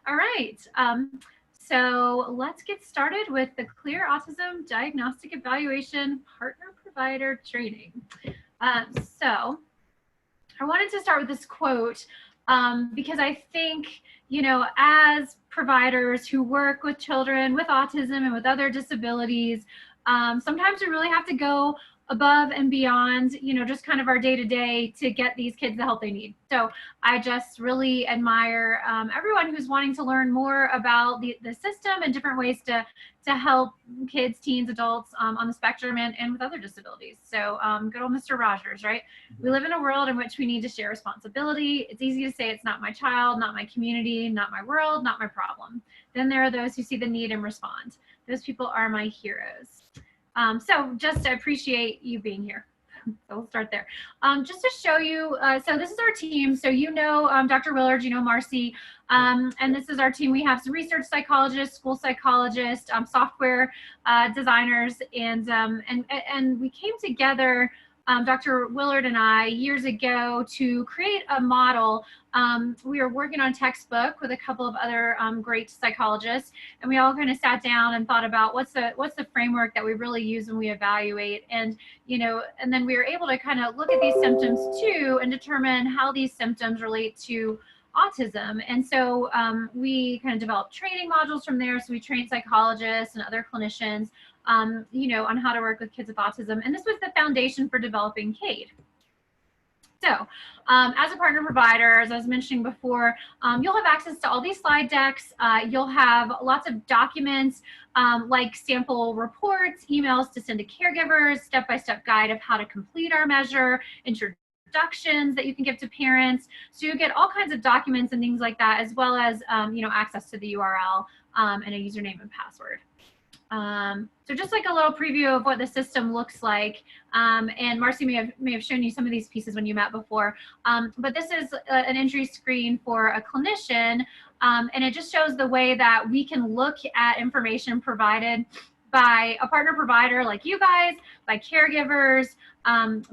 All right. So let's get started with the Clear Autism Diagnostic Evaluation Partner Provider Training. Um, so I wanted to start with this quote because I think, as providers who work with children with autism and with other disabilities, sometimes we really have to go above and beyond, just kind of our day to day to get these kids the help they need. So I just really admire everyone who's wanting to learn more about the system and different ways to help kids, teens, adults on the spectrum and with other disabilities. So good old Mr. Rogers, right? We live in a world in which we need to share responsibility. It's easy to say it's not my child, not my community, not my world, not my problem. Then there are those who see the need and respond. Those people are my heroes. So just to appreciate you being here. So we'll start there. Just to show you, so this is our team. So Dr. Willard, Marcy, and this is our team. We have some research psychologists, school psychologists, software designers, and we came together, Dr. Willard and I, years ago to create a model. We were working on a textbook with a couple of other great psychologists, and we all kind of sat down and thought about what's the framework that we really use when we evaluate, and then we were able to kind of look at these symptoms too and determine how these symptoms relate to autism. And so we kind of developed training modules from there. So we trained psychologists and other clinicians on how to work with kids with autism. And this was the foundation for developing CADE. So as a partner provider, as I was mentioning before, you'll have access to all these slide decks. You'll have lots of documents like sample reports, emails to send to caregivers, step-by-step guide of how to complete our measure, introductions that you can give to parents. So you get all kinds of documents and things like that, as well as access to the URL and a username and password. So just like a little preview of what the system looks like, and Marcy may have shown you some of these pieces when you met before, but this is an entry screen for a clinician, and it just shows the way that we can look at information provided by a partner provider like you guys, by caregivers,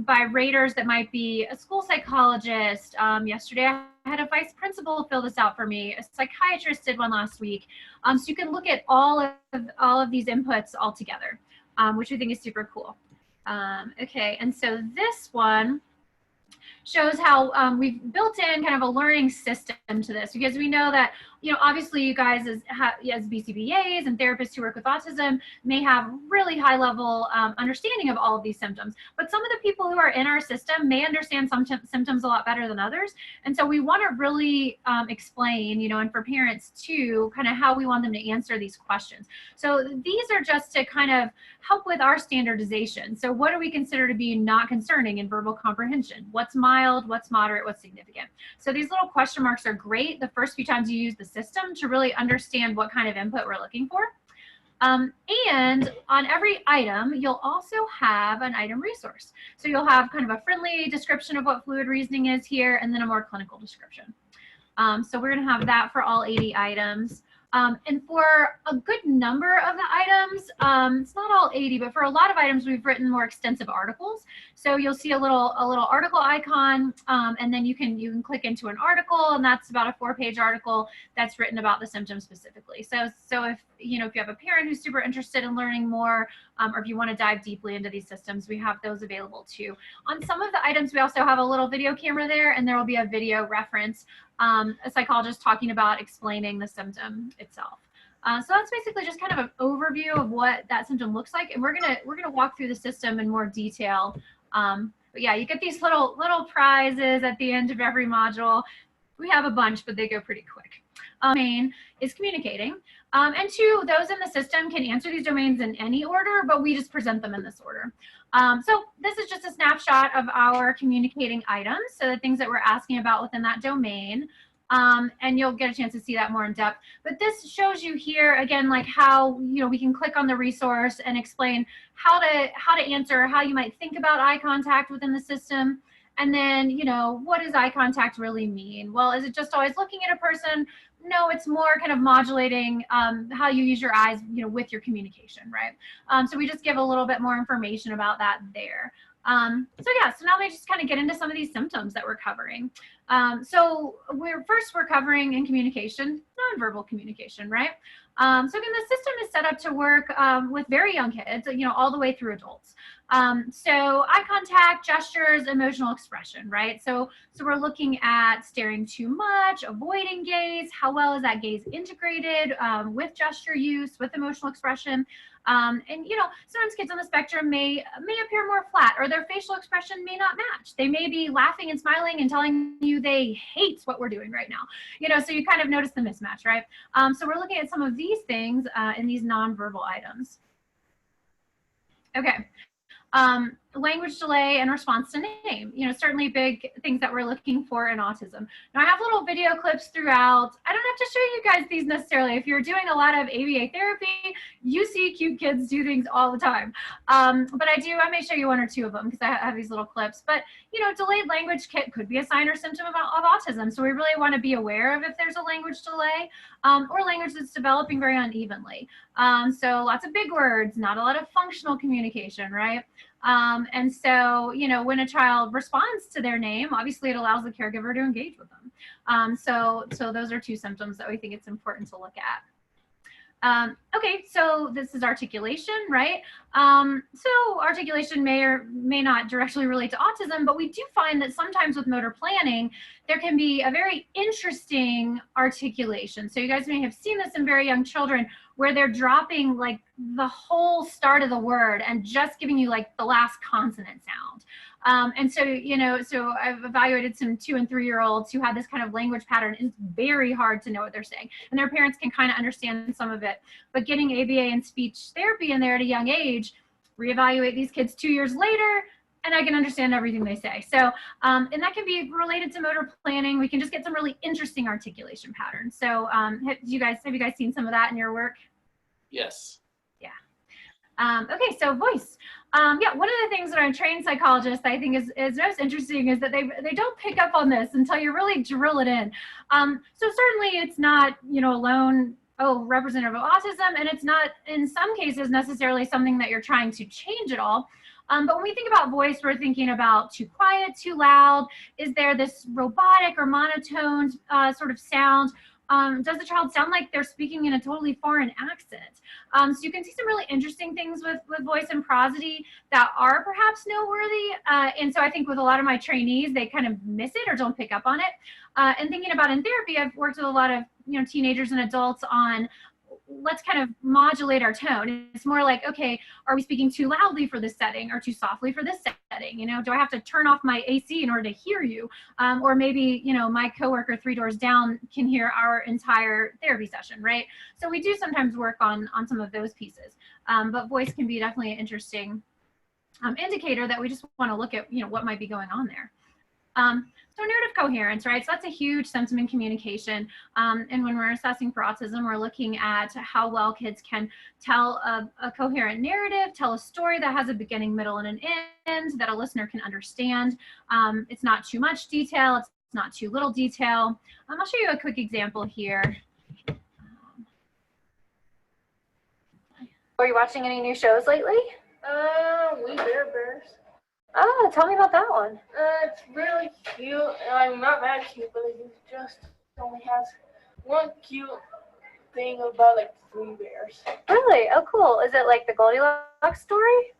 by raters that might be a school psychologist. Yesterday I had a vice principal fill this out for me. A psychiatrist did one last week. So you can look at all of these inputs all together, which we think is super cool. Okay, and so this one shows how we've built in kind of a learning system to this, because we know that, obviously you guys as BCBAs and therapists who work with autism may have really high level understanding of all of these symptoms, but some of the people who are in our system may understand some symptoms a lot better than others. And so we want to really explain, and for parents too, kind of how we want them to answer these questions. So these are just to kind of help with our standardization. So what do we consider to be not concerning in verbal comprehension? What's mild, what's moderate, what's significant? So these little question marks are great the first few times you use the system to really understand what kind of input we're looking for. And on every item, you'll also have an item resource. So you'll have kind of a friendly description of what fluid reasoning is here, and then a more clinical description. So we're going to have that for all 80 items. And for a good number of the items, it's not all 80, but for a lot of items, we've written more extensive articles. So you'll see a little article icon, and then you can click into an article, and that's about a 4-page article that's written about the symptoms specifically. So if you have a parent who's super interested in learning more, or if you want to dive deeply into these systems, we have those available too. On some of the items, we also have a little video camera there, and there will be a video reference, a psychologist talking about explaining the symptom itself. So that's basically just kind of an overview of what that symptom looks like, and we're gonna walk through the system in more detail. But yeah, you get these little prizes at the end of every module. We have a bunch, but they go pretty quick. Domain is communicating, and two, those in the system can answer these domains in any order, but we just present them in this order. So this is just a snapshot of our communicating items, so the things that we're asking about within that domain, and you'll get a chance to see that more in depth. But this shows you here again, like how we can click on the resource and explain how to answer, how you might think about eye contact within the system. And then, what does eye contact really mean? Well, is it just always looking at a person? No, it's more kind of modulating how you use your eyes, with your communication, right? So we just give a little bit more information about that there. So yeah, so now they just kind of get into some of these symptoms that we're covering. So we're covering in communication, nonverbal communication, right? So again, the system is set up to work with very young kids, all the way through adults. So eye contact, gestures, emotional expression, right? So we're looking at staring too much, avoiding gaze, how well is that gaze integrated with gesture use, with emotional expression. And sometimes kids on the spectrum may appear more flat, or their facial expression may not match. They may be laughing and smiling and telling you they hate what we're doing right now. So you kind of notice the mismatch, right? So we're looking at some of these things in these nonverbal items. Okay. Language delay and response to name, certainly big things that we're looking for in autism. Now I have little video clips throughout. I don't have to show you guys these necessarily. If you're doing a lot of ABA therapy, you see cute kids do things all the time. But I may show you one or two of them because I have these little clips. But, delayed language could be a sign or symptom of autism. So we really want to be aware of if there's a language delay or language that's developing very unevenly. So lots of big words, not a lot of functional communication, right? And so, when a child responds to their name, obviously it allows the caregiver to engage with them. So those are two symptoms that we think it's important to look at. Okay, so this is articulation, right? So articulation may or may not directly relate to autism, but we do find that sometimes with motor planning, there can be a very interesting articulation. So you guys may have seen this in very young children where they're dropping like the whole start of the word and just giving you like the last consonant sound. And so, so I've evaluated some 2- and 3-year-olds who had this kind of language pattern. It's very hard to know what they're saying, and their parents can kind of understand some of it. But getting ABA and speech therapy in there at a young age, reevaluate these kids 2 years later, and I can understand everything they say. So, and that can be related to motor planning. We can just get some really interesting articulation patterns. So, have you guys seen some of that in your work? Yes. Yeah. Okay, so voice. Yeah, one of the things that our trained psychologists I think is most interesting is that they don't pick up on this until you really drill it in. So certainly it's not, alone, representative of autism, and it's not in some cases necessarily something that you're trying to change at all. But when we think about voice, we're thinking about too quiet, too loud. Is there this robotic or monotone sort of sound? Does the child sound like they're speaking in a totally foreign accent? So you can see some really interesting things with voice and prosody that are perhaps noteworthy. And so I think with a lot of my trainees, they kind of miss it or don't pick up on it. And thinking about in therapy, I've worked with a lot of teenagers and adults on let's kind of modulate our tone. It's more like, okay, are we speaking too loudly for this setting or too softly for this setting? Do I have to turn off my AC in order to hear you? Or maybe, my coworker 3 doors down can hear our entire therapy session, right? So we do sometimes work on some of those pieces. But voice can be definitely an interesting indicator that we just want to look at, what might be going on there. So narrative coherence, right? So that's a huge symptom in communication. And when we're assessing for autism, we're looking at how well kids can tell a coherent narrative, tell a story that has a beginning, middle, and an end that a listener can understand. It's not too much detail. It's not too little detail. I'll show you a quick example here. Are you watching any new shows lately? We Bare Bears. Oh, tell me about that one. It's really cute. I'm not that cute, but it just only has one cute thing about like 3 bears. Really? Oh, cool. Is it like the Goldilocks story?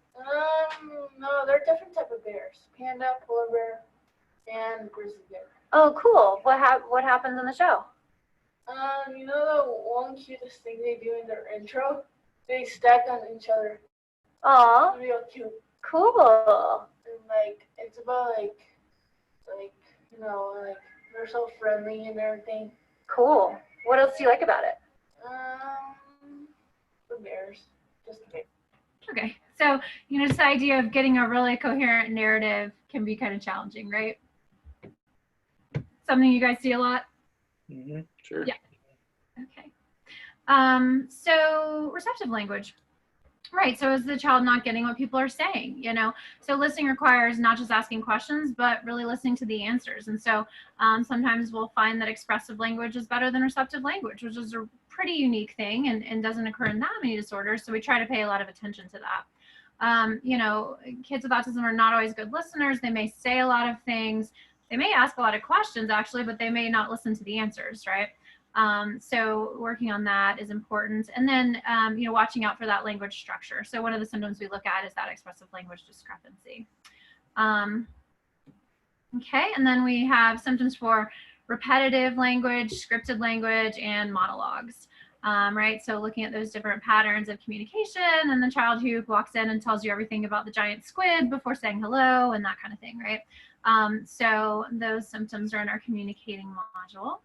No, they're different type of bears. Panda, polar bear, and grizzly bear. Oh, cool. What happens in the show? You know the one cutest thing they do in their intro? They stack on each other. Aw. It's real cute. Cool. And like it's about like they're so friendly and everything. Cool. What else do you like about it? The bears. Just the bears. Okay. So, this idea of getting a really coherent narrative can be kind of challenging, right? Something you guys see a lot? Mm-hmm. Sure. Yeah. Okay. So receptive language. Right. So is the child not getting what people are saying? So listening requires not just asking questions, but really listening to the answers. And so sometimes we'll find that expressive language is better than receptive language, which is a pretty unique thing and doesn't occur in that many disorders. So we try to pay a lot of attention to that. Kids with autism are not always good listeners. They may say a lot of things. they may ask a lot of questions actually, but they may not listen to the answers, right? So working on that is important. And then, you know, watching out for that language structure. So one of the symptoms we look at is that expressive language discrepancy. Okay, and then we have symptoms for repetitive language, scripted language, and monologues. Right, so looking at those different patterns of communication, and the child who walks in and tells you everything about the giant squid before saying hello and that kind of thing, right? So those symptoms are in our communicating module.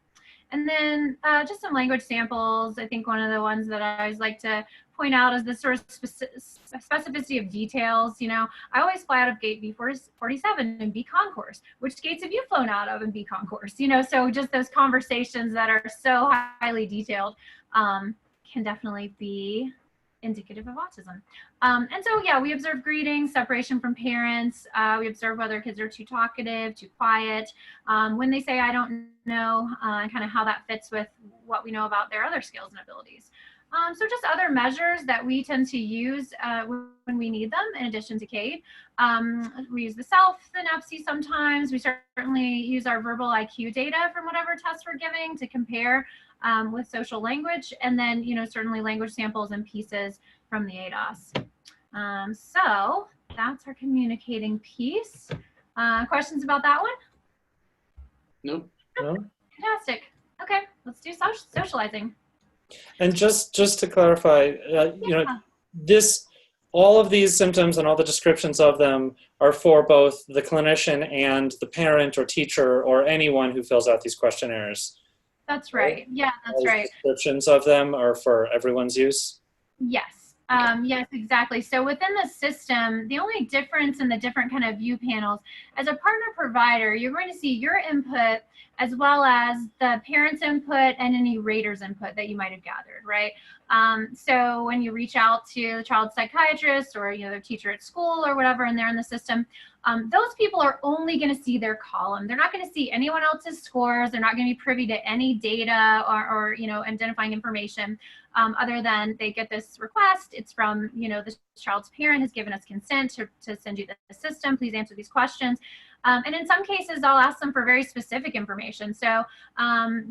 And then just some language samples. I think one of the ones that I always like to point out is the sort of specificity of details. You know, I always fly out of gate B47 in B concourse. Which gates have you flown out of in B concourse? You know, so just those conversations that are so highly detailed can definitely be indicative of autism. And so, yeah, we observe greetings, separation from parents. We observe whether kids are too talkative, too quiet, when they say, I don't know, and kind of how that fits with what we know about their other skills and abilities. So just other measures that we tend to use when we need them, in addition to CADE. We use the SELF, the NEPSI sometimes. We certainly use our verbal IQ data from whatever tests we're giving to compare with social language, and then, you know, certainly language samples and pieces from the ADOS. So that's our communicating piece. Questions about that one? Nope. No? Fantastic. Okay, let's do socializing. And just to clarify, you know, all of these symptoms and all the descriptions of them are for both the clinician and the parent or teacher or anyone who fills out these questionnaires. That's right. Yeah, that's right. Descriptions of them are for everyone's use? Yes. Yes, exactly. So within the system, the only difference in the different kind of view panels, as a partner provider, you're going to see your input as well as the parent's input and any rater's input that you might have gathered, right? So when you reach out to the child psychiatrist or, you know, their teacher at school or whatever, and they're in the system, those people are only going to see their column. They're not going to see anyone else's scores. They're not going to be privy to any data or you know, identifying information other than they get this request. It's from, you know, the child's parent has given us consent to send you the system. Please answer these questions. And in some cases, I'll ask them for very specific information. So,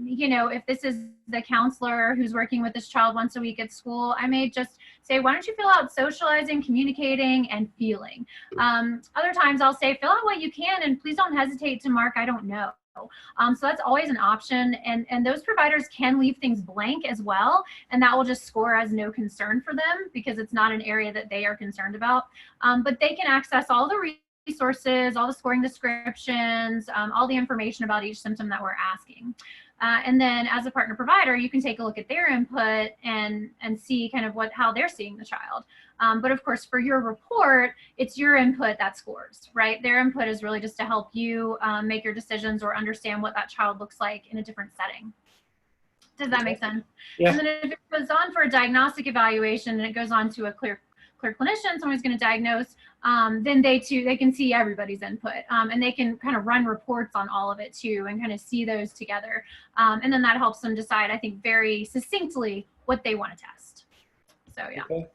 you know, if this is the counselor who's working with this child once a week at school, I may just say, why don't you fill out socializing, communicating, and feeling? Other times I'll say, fill out what you can, and please don't hesitate to mark, I don't know. So that's always an option, and those providers can leave things blank as well, and that will just score as no concern for them because it's not an area that they are concerned about. But they can access all the resources, all the scoring descriptions, all the information about each symptom that we're asking. And then as a partner provider, you can take a look at their input and see kind of how they're seeing the child. But of course, for your report, it's your input that scores, right? Their input is really just to help you make your decisions or understand what that child looks like in a different setting. Does that make sense? Yeah. And then if it goes on for a diagnostic evaluation and it goes on to a clear clinician, someone who's going to diagnose, then they can see everybody's input, and they can kind of run reports on all of it too and kind of see those together. And then that helps them decide, I think, very succinctly what they want to test. So yeah. Okay.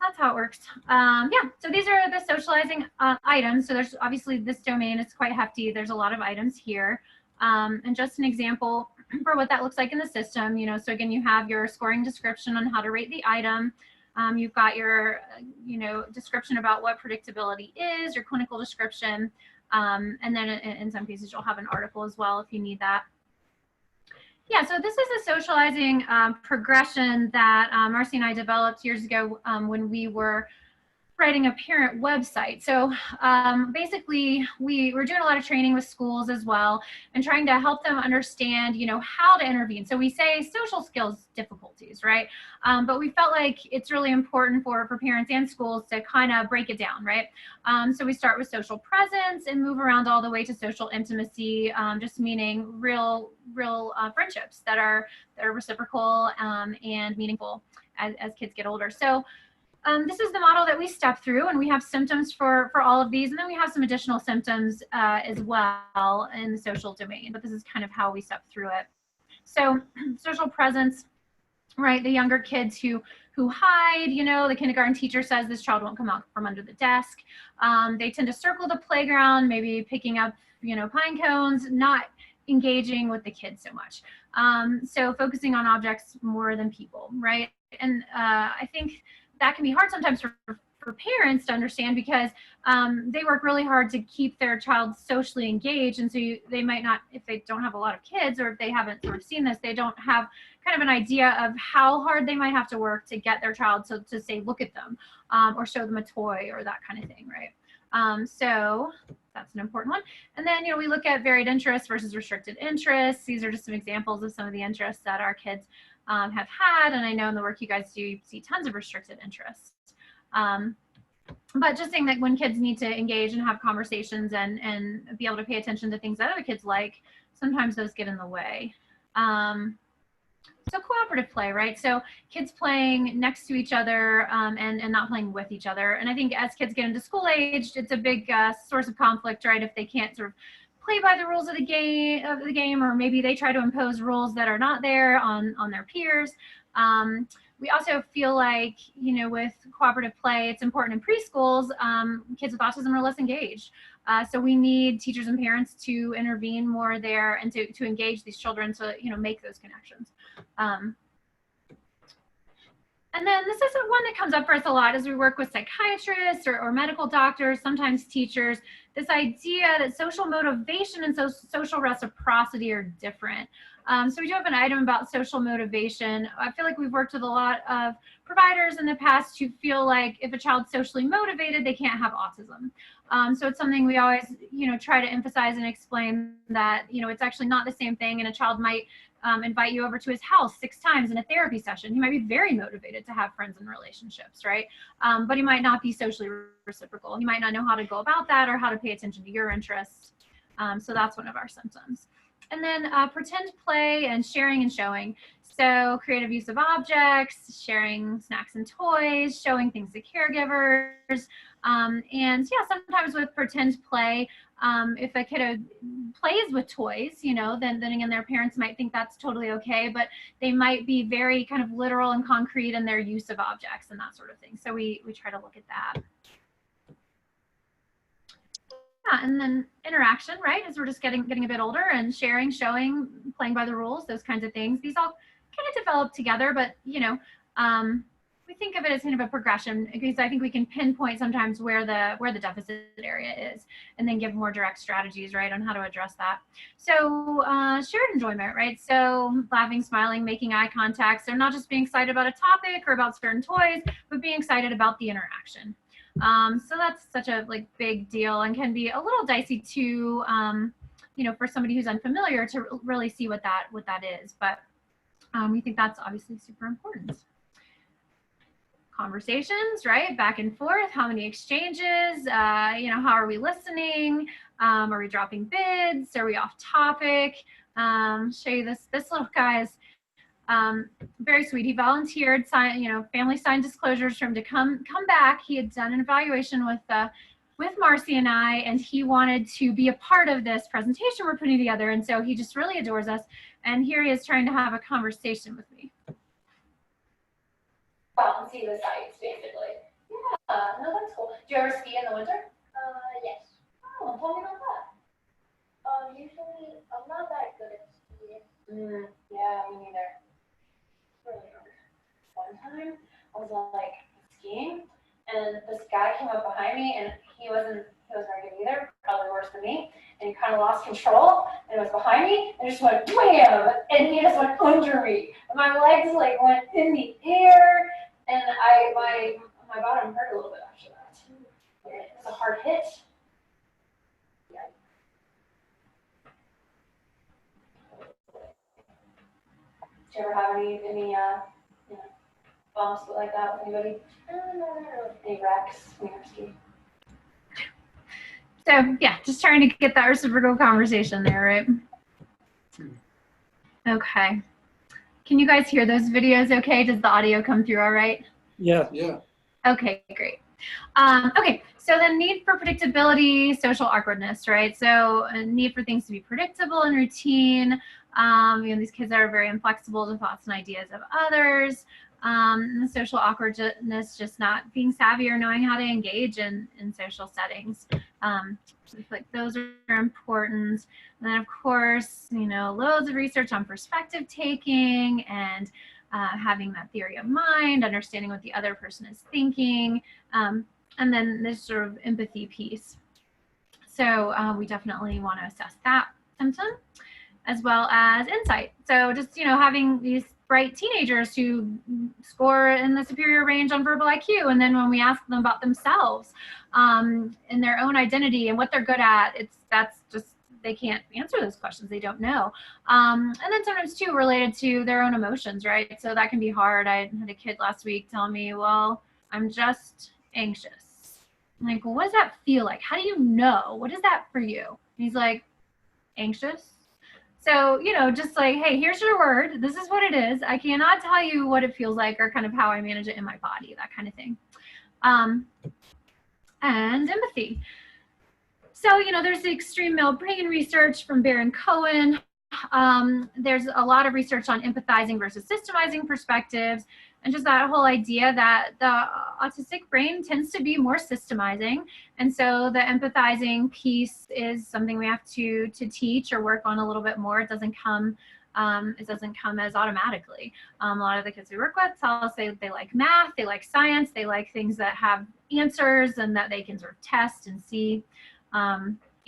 That's how it works. Yeah, so these are the socializing items. So there's obviously this domain is quite hefty. There's a lot of items here. And just an example for what that looks like in the system, you know, so again, you have your scoring description on how to rate the item. You've got your, you know, description about what predictability is, your clinical description, and then in some cases you'll have an article as well if you need that. Yeah, so this is a socializing progression that Marcy and I developed years ago when we were writing a parent website. So basically we were doing a lot of training with schools as well and trying to help them understand, you know, how to intervene. So we say social skills difficulties, right? But we felt like it's really important for parents and schools to kind of break it down, right? So we start with social presence and move around all the way to social intimacy, just meaning real friendships that are reciprocal and meaningful as kids get older. So this is the model that we step through, and we have symptoms for all of these, and then we have some additional symptoms as well in the social domain, but this is kind of how we step through it. So social presence, right? The younger kids who hide, you know, the kindergarten teacher says this child won't come out from under the desk. They tend to circle the playground, maybe picking up, you know, pine cones, not engaging with the kids so much. So focusing on objects more than people, right? And I think that can be hard sometimes for parents to understand, because they work really hard to keep their child socially engaged, and so they might not, if they don't have a lot of kids, or if they haven't sort of seen this, they don't have kind of an idea of how hard they might have to work to get their child to say look at them, or show them a toy or that kind of thing, right? So that's an important one. And then, you know, we look at varied interests versus restricted interests. These are just some examples of some of the interests that our kids have had, and I know in the work you guys do, you see tons of restricted interests. But just saying that when kids need to engage and have conversations and be able to pay attention to things that other kids like, sometimes those get in the way. So cooperative play, right? So kids playing next to each other and not playing with each other. And I think as kids get into school age, it's a big source of conflict, right? If they can't sort of play by the rules of the game, or maybe they try to impose rules that are not there on their peers. We also feel like, you know, with cooperative play, it's important in preschools. Kids with autism are less engaged. So we need teachers and parents to intervene more there and to engage these children to, you know, make those connections. And then this is one that comes up for us a lot as we work with psychiatrists or medical doctors, sometimes teachers, this idea that social motivation and social reciprocity are different. So we do have an item about social motivation. I feel like we've worked with a lot of providers in the past who feel like if a child's socially motivated, they can't have autism. So it's something we always, you know, try to emphasize and explain that, you know, it's actually not the same thing, and a child might invite you over to his house 6 times in a therapy session. He might be very motivated to have friends and relationships, right? But he might not be socially reciprocal. He might not know how to go about that or how to pay attention to your interests. So that's one of our symptoms. And then pretend play and sharing and showing. So creative use of objects, sharing snacks and toys, showing things to caregivers. And yeah, sometimes with pretend play, if a kiddo plays with toys, you know, then again, their parents might think that's totally okay, but they might be very kind of literal and concrete in their use of objects and that sort of thing. So we try to look at that. Yeah, and then interaction, right? As we're just getting a bit older, and sharing, showing, playing by the rules, those kinds of things. These all kind of develop together, but you know, we think of it as kind of a progression, because I think we can pinpoint sometimes where the deficit area is, and then give more direct strategies, right, on how to address that. So shared enjoyment, right? So laughing, smiling, making eye contact. So not just being excited about a topic or about certain toys, but being excited about the interaction. So that's such a big deal, and can be a little dicey to, you know, for somebody who's unfamiliar to really see what that is. But we think that's obviously super important. Conversations, right? Back and forth. How many exchanges? You know, how are we listening? Are we dropping bids? Are we off topic? Show you this little guy is very sweet. He volunteered, you know, family signed disclosures for him to come back. He had done an evaluation with Marcy and I, and he wanted to be a part of this presentation we're putting together. And so he just really adores us. And here he is trying to have a conversation with me. Out and see the sights, basically. Yeah, no, that's cool. Do you ever ski in the winter? Yes. Oh, tell me about that. Usually, I'm not that good at skiing. Yeah, me neither. It's really hard. One time, I was skiing, and this guy came up behind me, and he wasn't very good either, probably worse than me, and he kind of lost control, and it was behind me, and just went wham, and he just went under me, and my legs went in the air, and my bottom hurt a little bit after that. It was a hard hit. Yeah. Did you ever have any you know, bumps like that with anybody? Any wrecks when you're skiing? So yeah, just trying to get that reciprocal conversation there, right? Okay. Can you guys hear those videos okay? Does the audio come through all right? Yeah. Yeah. Okay, great. Okay, so the need for predictability, social awkwardness, right? So a need for things to be predictable and routine. These kids are very inflexible to thoughts and ideas of others. And the social awkwardness, just not being savvy or knowing how to engage in social settings. Like those are important. And then of course, loads of research on perspective taking and having that theory of mind, understanding what the other person is thinking, and then this sort of empathy piece. So we definitely want to assess that symptom as well as insight. So just, having these bright teenagers who score in the superior range on verbal IQ, and then when we ask them about themselves and their own identity and what they're good at, that's just, they can't answer those questions. They don't know. And then sometimes too related to their own emotions, right? So that can be hard. I had a kid last week tell me, well, I'm just anxious. I'm like, well, what does that feel like? How do you know? What is that for you? And he's like, anxious. So, just like, hey, here's your word. This is what it is. I cannot tell you what it feels like or kind of how I manage it in my body, that kind of thing. And empathy. So, there's the extreme male brain research from Baron Cohen. There's a lot of research on empathizing versus systemizing perspectives, and just that whole idea that the autistic brain tends to be more systemizing. And so the empathizing piece is something we have to teach or work on a little bit more. It doesn't come as automatically. A lot of the kids we work with tell us they like math, they like science, they like things that have answers and that they can sort of test and see.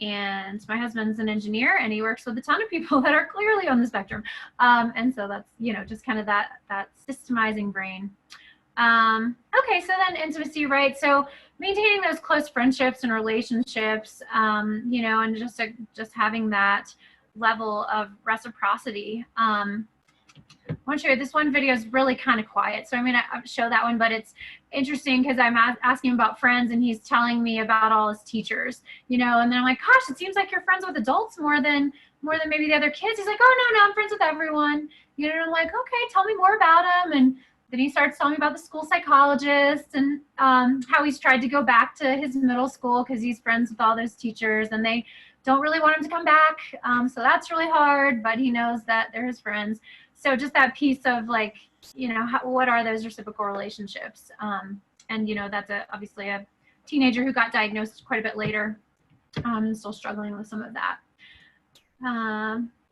And my husband's an engineer and he works with a ton of people that are clearly on the spectrum. And so that's, just kind of that systemizing brain. Okay, so then intimacy, right? So maintaining those close friendships and relationships, and just having that level of reciprocity. I want to show you this one video is really kind of quiet, so I'm going to show that one, but it's interesting because I'm asking him about friends and he's telling me about all his teachers, and then I'm like, gosh, it seems like you're friends with adults more than maybe the other kids. He's like, oh, no, I'm friends with everyone. And I'm like, okay, tell me more about him. And then he starts telling me about the school psychologist and how he's tried to go back to his middle school because he's friends with all those teachers and they don't really want him to come back. So that's really hard, but he knows that they're his friends. So just that piece of like, what are those reciprocal relationships? And, that's obviously a teenager who got diagnosed quite a bit later, still struggling with some of that.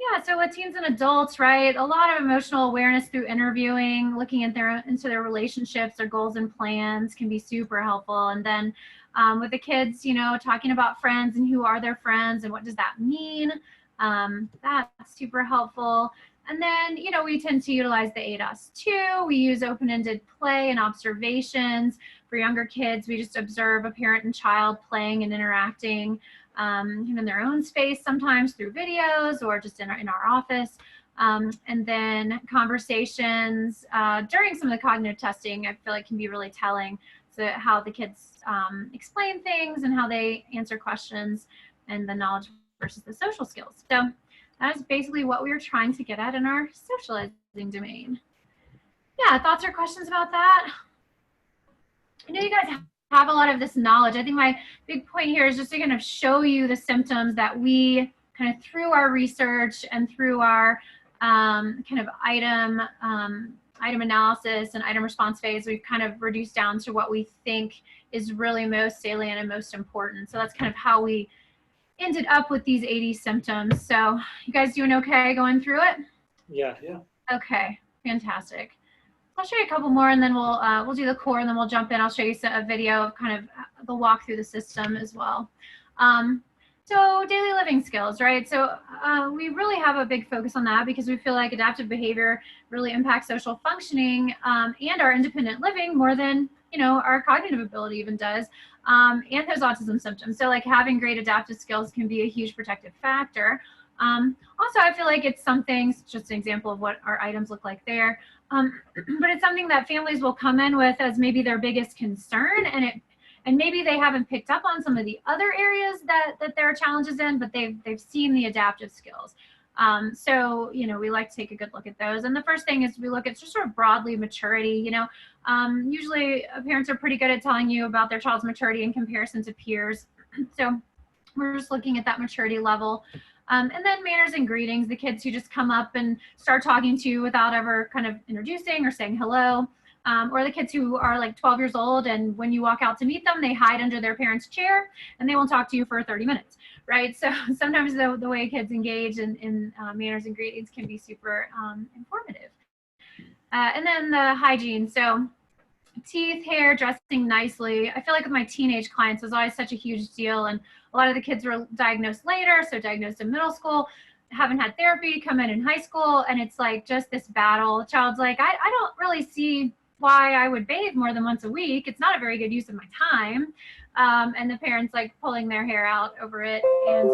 Yeah, so with teens and adults, right, a lot of emotional awareness through interviewing, looking at into their relationships, their goals and plans can be super helpful. And then with the kids, talking about friends and who are their friends and what does that mean, that's super helpful. And then, we tend to utilize the ADOS too. We use open-ended play and observations. For younger kids, we just observe a parent and child playing and interacting in their own space, sometimes through videos or just in our office. And then conversations during some of the cognitive testing, I feel like can be really telling. So how the kids explain things and how they answer questions and the knowledge versus the social skills. So that is basically what we were trying to get at in our socializing domain. Yeah, thoughts or questions about that? I know you guys have a lot of this knowledge. I think my big point here is just to kind of show you the symptoms that we kind of through our research and through our kind of item analysis and item response phase, we've kind of reduced down to what we think is really most salient and most important. So that's kind of how we ended up with these 80 symptoms. So you guys doing okay going through it? Yeah. Okay, fantastic. I'll show you a couple more and then we'll do the core and then we'll jump in. I'll show you a video of kind of the walk through the system as well. So daily living skills, right? So we really have a big focus on that because we feel like adaptive behavior really impacts social functioning and our independent living more than our cognitive ability even does, and those autism symptoms. So like having great adaptive skills can be a huge protective factor. Also, I feel like it's something, just an example of what our items look like there, but it's something that families will come in with as maybe their biggest concern, and maybe they haven't picked up on some of the other areas that there are challenges in, but they've seen the adaptive skills. So, we like to take a good look at those. And the first thing is we look at just sort of broadly maturity. Usually parents are pretty good at telling you about their child's maturity in comparison to peers. So we're just looking at that maturity level. And then manners and greetings, the kids who just come up and start talking to you without ever kind of introducing or saying hello. Or the kids who are like 12 years old, and when you walk out to meet them, they hide under their parent's chair and they won't talk to you for 30 minutes, right? So sometimes the way kids engage in manners and greetings can be super informative. And then the hygiene. So teeth, hair, dressing nicely. I feel like with my teenage clients, it was always such a huge deal. And a lot of the kids were diagnosed later, so diagnosed in middle school, haven't had therapy, come in high school, and it's like just this battle. The child's like, I don't really see why I would bathe more than once a week. It's not a very good use of my time. And the parents like pulling their hair out over it, and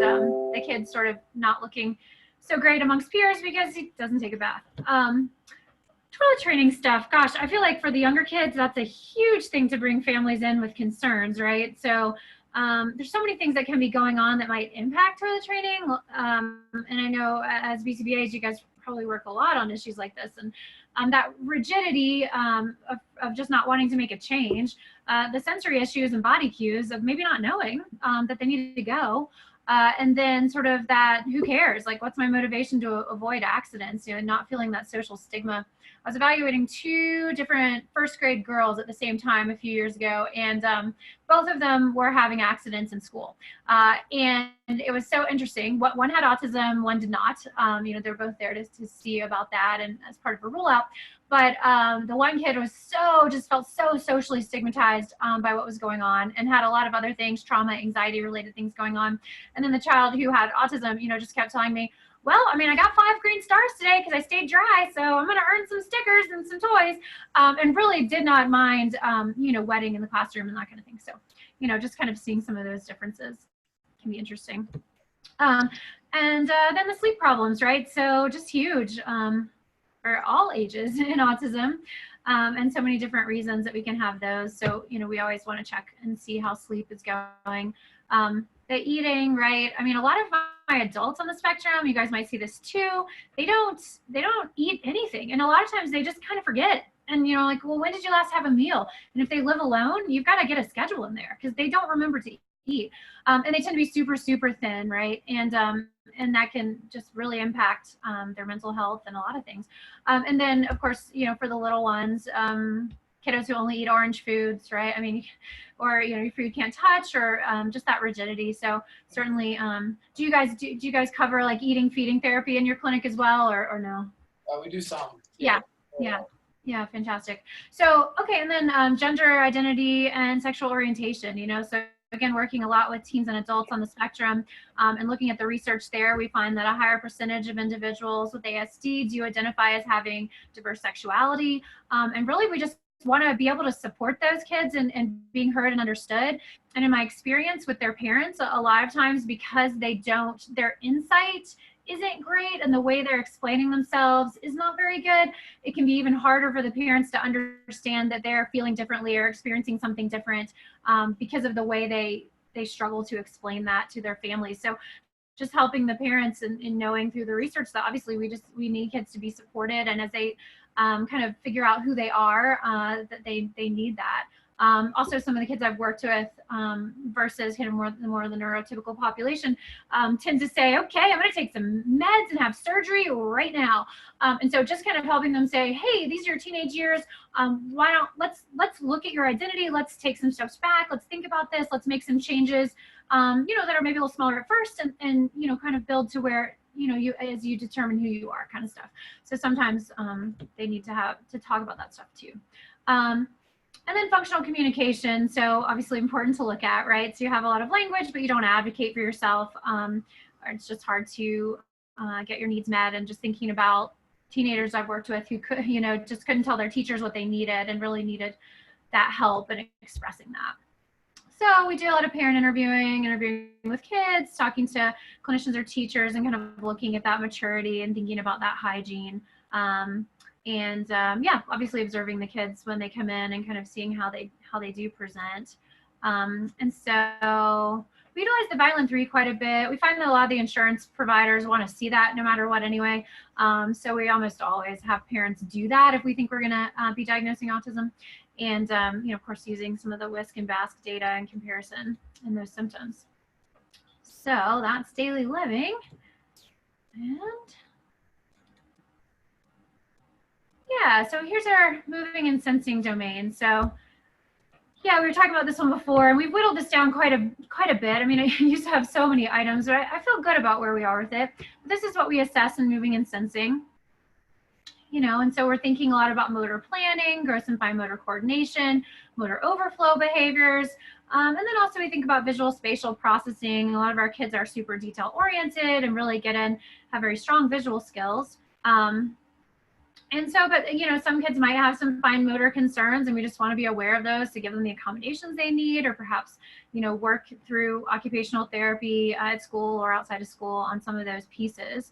the kid's sort of not looking so great amongst peers because he doesn't take a bath. Toilet training stuff, gosh, I feel like for the younger kids, that's a huge thing to bring families in with concerns, right? So there's so many things that can be going on that might impact toilet training. And I know as BCBAs, you guys probably work a lot on issues like this. And that rigidity of just not wanting to make a change, the sensory issues and body cues of maybe not knowing that they need to go. And then sort of that, who cares? Like, what's my motivation to avoid accidents? You know, not feeling that social stigma. I was evaluating 2 different first grade girls at the same time a few years ago, and both of them were having accidents in school. And it was so interesting. One had autism, one did not. You know, they're both there to see about that and as part of a rule out. But the one kid was just felt so socially stigmatized by what was going on, and had a lot of other things, trauma, anxiety related things going on. And then the child who had autism, you know, just kept telling me, well, I mean, I got 5 green stars today because I stayed dry, so I'm going to earn some stickers and some toys, and really did not mind, you know, wetting in the classroom and that kind of thing. So, you know, just kind of seeing some of those differences can be interesting. And then the sleep problems, right? So just huge for all ages in autism, and so many different reasons that we can have those. So, you know, we always want to check and see how sleep is going. The eating, right? I mean, a lot of my adults on the spectrum, you guys might see this too, they don't eat anything. And a lot of times they just kind of forget. And, you know, like, well, when did you last have a meal? And if they live alone, you've got to get a schedule in there because they don't remember to eat. And they tend to be super, super thin, right? And that can just really impact their mental health and a lot of things. And then, of course, you know, for the little ones, kiddos who only eat orange foods, right? I mean, or, you know, your food can't touch, or just that rigidity. So certainly, do you guys cover like eating, feeding therapy in your clinic as well, or no? We do some. Yeah. Fantastic. So, okay. And then gender identity and sexual orientation, you know, so again, working a lot with teens and adults on the spectrum, and looking at the research there, we find that a higher percentage of individuals with ASD do identify as having diverse sexuality. And really, we just want to be able to support those kids and being heard and understood. And in my experience with their parents, a lot of times because their insight isn't great and the way they're explaining themselves is not very good, it can be even harder for the parents to understand that they're feeling differently or experiencing something different because of the way they struggle to explain that to their families. So just helping the parents in knowing through the research that obviously we need kids to be supported, and as they kind of figure out who they are, that they need that. Also, some of the kids I've worked with versus more the neurotypical population tend to say, okay, I'm going to take some meds and have surgery right now. And so just kind of helping them say, hey, these are your teenage years. Why don't let's look at your identity. Let's take some steps back. Let's think about this. Let's make some changes, you know, that are maybe a little smaller at first, and you know, kind of build to where, you know, as you determine who you are, kind of stuff. So sometimes they need to talk about that stuff too. And then functional communication. So obviously important to look at, right? So you have a lot of language, but you don't advocate for yourself. Or it's just hard to get your needs met. And just thinking about teenagers I've worked with who could, you know, just couldn't tell their teachers what they needed and really needed that help in expressing that. So we do a lot of parent interviewing with kids, talking to clinicians or teachers, and kind of looking at that maturity and thinking about that hygiene. Yeah, obviously observing the kids when they come in and kind of seeing how they do present. And so we utilize the Vineland-3 quite a bit. We find that a lot of the insurance providers want to see that no matter what anyway. So we almost always have parents do that if we think we're going to be diagnosing autism. And, you know, of course, using some of the WISC and BASC data in comparison in those symptoms. So that's daily living. And yeah, so here's our moving and sensing domain. So yeah, we were talking about this one before, and we've whittled this down quite a bit. I mean, I used to have so many items, but I feel good about where we are with it. But this is what we assess in moving and sensing. You know, and so we're thinking a lot about motor planning, gross and fine motor coordination, motor overflow behaviors, and then also we think about visual spatial processing. A lot of our kids are super detail oriented and really have very strong visual skills. And so, but you know, some kids might have some fine motor concerns, and we just want to be aware of those to give them the accommodations they need, or perhaps, you know, work through occupational therapy at school or outside of school on some of those pieces.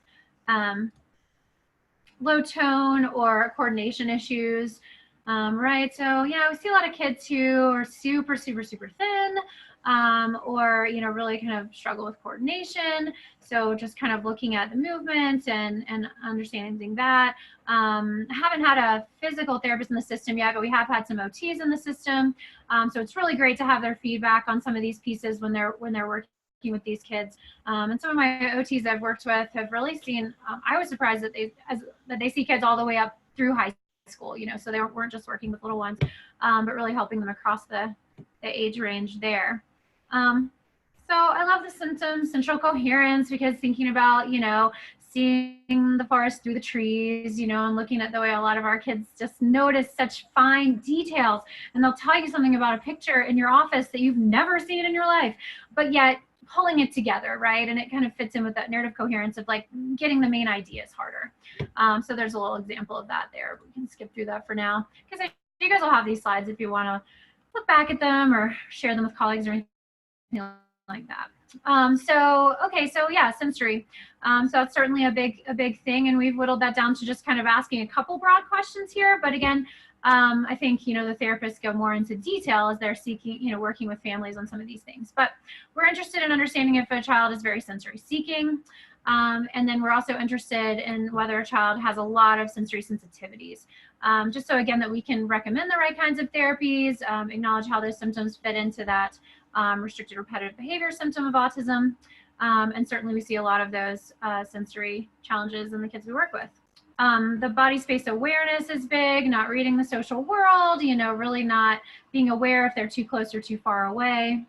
Low tone or coordination issues, right? So, yeah, we see a lot of kids who are super, super, super thin, or, you know, really kind of struggle with coordination. So just kind of looking at the movement and understanding that. Haven't had a physical therapist in the system yet, but we have had some OTs in the system. So it's really great to have their feedback on some of these pieces when they're working with these kids. And some of my OTs I've worked with have really seen, I was surprised that they see kids all the way up through high school, you know, so they weren't just working with little ones, but really helping them across the age range there. So I love the symptoms, central coherence, because thinking about, you know, seeing the forest through the trees, you know, and looking at the way a lot of our kids just notice such fine details, and they'll tell you something about a picture in your office that you've never seen in your life, but yet pulling it together, right? And it kind of fits in with that narrative coherence of like getting the main ideas harder. So there's a little example of that there. We can skip through that for now, because you guys will have these slides if you want to look back at them or share them with colleagues or anything like that. Okay, so yeah, sensory. So that's certainly a big thing, and we've whittled that down to just kind of asking a couple broad questions here. But again, I think, you know, the therapists go more into detail as they're seeking, you know, working with families on some of these things. But we're interested in understanding if a child is very sensory seeking. And then we're also interested in whether a child has a lot of sensory sensitivities. Just so again, that we can recommend the right kinds of therapies, acknowledge how those symptoms fit into that restricted repetitive behavior symptom of autism. And certainly we see a lot of those sensory challenges in the kids we work with. The body space awareness is big, not reading the social world, you know, really not being aware if they're too close or too far away.